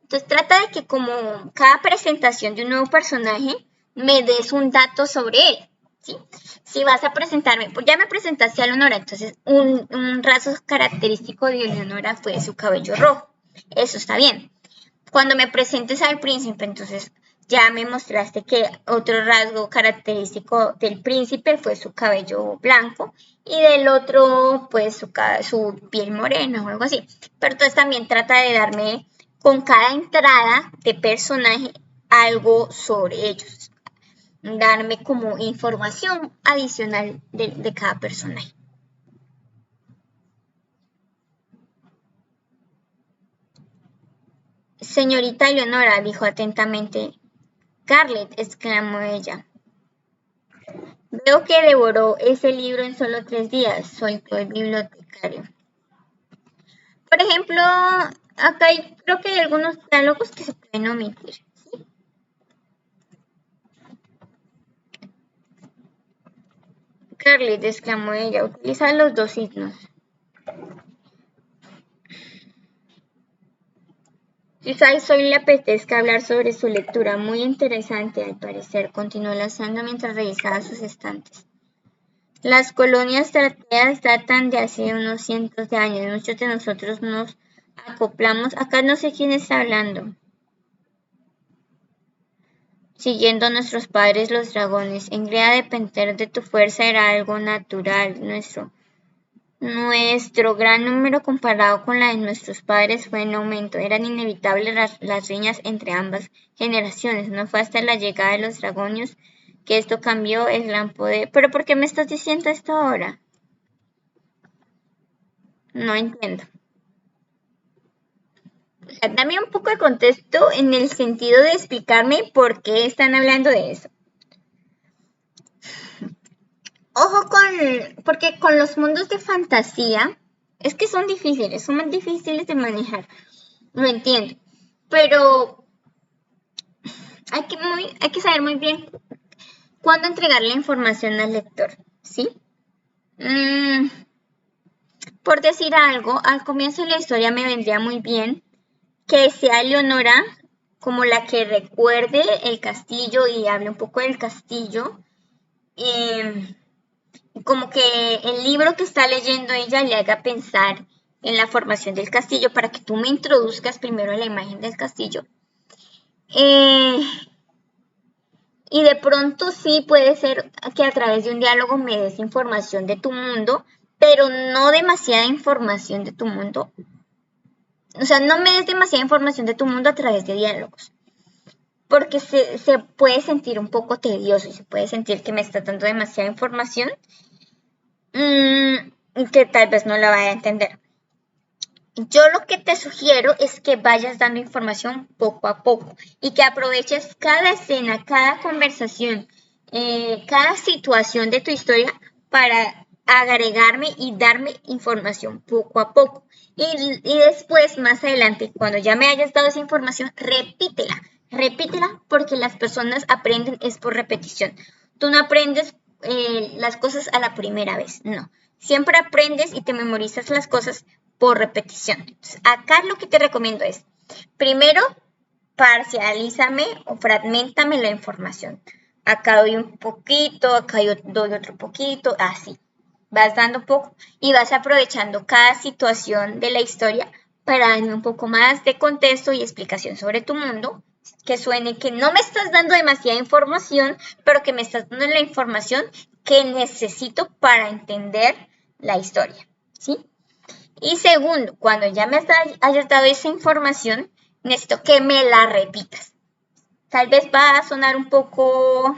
Entonces trata de que como cada presentación de un nuevo personaje, me des un dato sobre él. ¿Sí? Si vas a presentarme, pues ya me presentaste a Leonora, entonces un rasgo característico de Leonora fue su cabello rojo. Eso está bien. Cuando me presentes al príncipe, entonces ya me mostraste que otro rasgo característico del príncipe fue su cabello blanco y del otro, pues su piel morena o algo así. Pero entonces también trata de darme con cada entrada de personaje algo sobre ellos, darme como información adicional de cada personaje. Señorita Leonora, dijo atentamente. Scarlett, exclamó ella. Veo que devoró ese libro en solo 3 días, soltó el bibliotecario. Por ejemplo, acá creo que hay algunos diálogos que se pueden omitir. ¿Sí? Scarlett, exclamó ella, utiliza los dos signos. Quizás hoy le apetezca hablar sobre su lectura, muy interesante al parecer, continuó lanzando mientras revisaba sus estantes. Las colonias terciarias datan de hace unos cientos de años, muchos de nosotros nos acoplamos. Acá no sé quién está hablando. Siguiendo a nuestros padres los dragones, en greda depender de tu fuerza era algo natural, Nuestro gran número comparado con la de nuestros padres fue en aumento. Eran inevitables las riñas entre ambas generaciones. No fue hasta la llegada de los dragonios que esto cambió el gran poder. ¿Pero por qué me estás diciendo esto ahora? No entiendo. O sea, dame un poco de contexto en el sentido de explicarme por qué están hablando de eso. Ojo porque con los mundos de fantasía, es que son más difíciles de manejar. Lo entiendo. Pero hay que saber muy bien cuándo entregar la información al lector, ¿sí? Por decir algo, al comienzo de la historia me vendría muy bien que sea Leonora como la que recuerde el castillo y hable un poco del castillo. Como que el libro que está leyendo ella le haga pensar en la formación del castillo para que tú me introduzcas primero a la imagen del castillo. Y de pronto sí puede ser que a través de un diálogo me des información de tu mundo, pero no demasiada información de tu mundo. O sea, no me des demasiada información de tu mundo a través de diálogos. Porque se puede sentir un poco tedioso y se puede sentir que me está dando demasiada información que tal vez no la vaya a entender. Yo lo que te sugiero es que vayas dando información poco a poco y que aproveches cada escena, cada conversación, cada situación de tu historia para agregarme y darme información poco a poco. Y después, más adelante, cuando ya me hayas dado esa información, repítela porque las personas aprenden es por repetición. Tú no aprendes las cosas a la primera vez, no. Siempre aprendes y te memorizas las cosas por repetición. Entonces, acá lo que te recomiendo es, primero, parcialízame o fragmentame la información. Acá doy un poquito, acá doy otro poquito, así. Vas dando poco y vas aprovechando cada situación de la historia para darme un poco más de contexto y explicación sobre tu mundo, que suene que no me estás dando demasiada información, pero que me estás dando la información que necesito para entender la historia, ¿sí? Y segundo, cuando ya me hayas dado esa información, necesito que me la repitas. Tal vez va a sonar un poco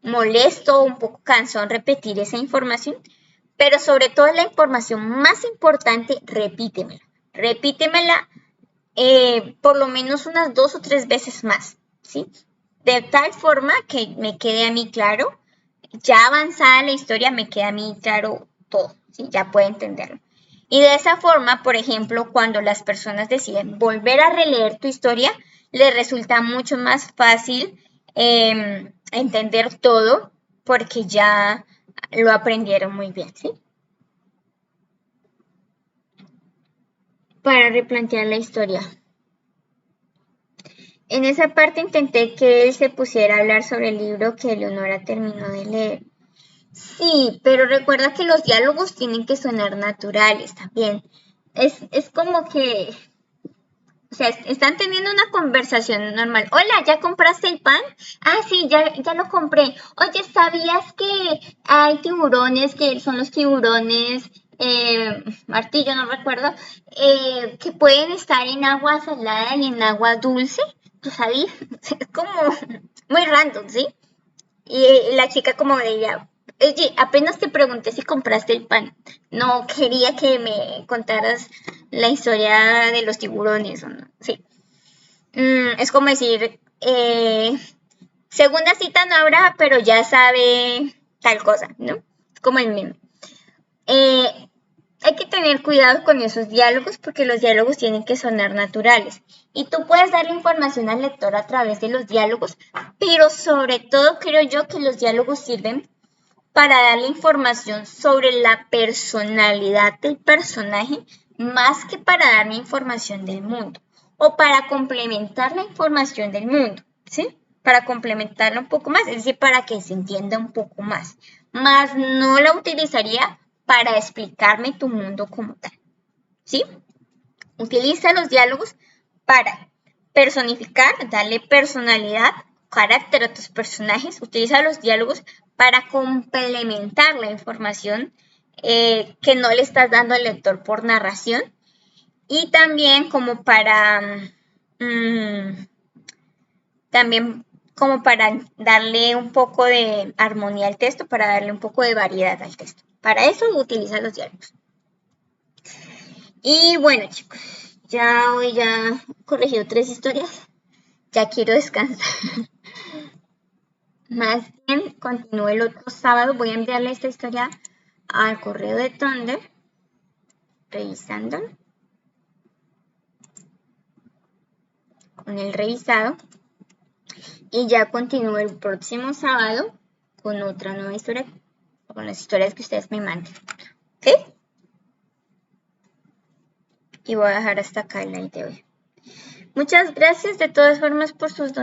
molesto, un poco cansón repetir esa información, pero sobre todo la información más importante, repítemela. Repítemela por lo menos unas 2 o 3 veces más, ¿sí? De tal forma que me quede a mí claro, ya avanzada la historia, me queda a mí claro todo, ¿sí? Ya puedo entenderlo. Y de esa forma, por ejemplo, cuando las personas deciden volver a releer tu historia, les resulta mucho más fácil entender todo porque ya lo aprendieron muy bien, ¿sí? Para replantear la historia. En esa parte intenté que él se pusiera a hablar sobre el libro que Leonora terminó de leer. Sí, pero recuerda que los diálogos tienen que sonar naturales también. Es como que, o sea, están teniendo una conversación normal. Hola, ¿ya compraste el pan? Ah, sí, ya lo compré. Oye, ¿sabías que hay tiburones, que son los tiburones, martillo, no recuerdo, que pueden estar en agua salada y en agua dulce? ¿Tú sabías? Es como muy random, ¿sí? Y la chica como de ella, oye, apenas te pregunté si compraste el pan. No quería que me contaras la historia de los tiburones o no. Sí. Es como decir, segunda cita no habrá, pero ya sabe tal cosa, ¿no? Es como el meme. Hay que tener cuidado con esos diálogos porque los diálogos tienen que sonar naturales. Y tú puedes darle información al lector a través de los diálogos, pero sobre todo creo yo que los diálogos sirven para darle información sobre la personalidad del personaje más que para darme información del mundo o para complementar la información del mundo, ¿sí? Para complementarla un poco más, es decir, para que se entienda un poco más. Más no la utilizaría para explicarme tu mundo como tal, ¿sí? Utiliza los diálogos para personificar, darle personalidad, carácter a tus personajes. Utiliza los diálogos para complementar la información que no le estás dando al lector por narración. Y también como para darle un poco de armonía al texto, para darle un poco de variedad al texto. Para eso utilizan los diálogos. Y bueno, chicos, ya hoy ya he corregido 3 historias. Ya quiero descansar. Más bien, continúo el otro sábado. Voy a enviarle esta historia al correo de Thunder. Revisando. Con el revisado. Y ya continúo el próximo sábado con otra nueva historia. Con las historias que ustedes me manden. ¿Ok? Y voy a dejar hasta acá el live de hoy. Muchas gracias de todas formas por sus donaciones.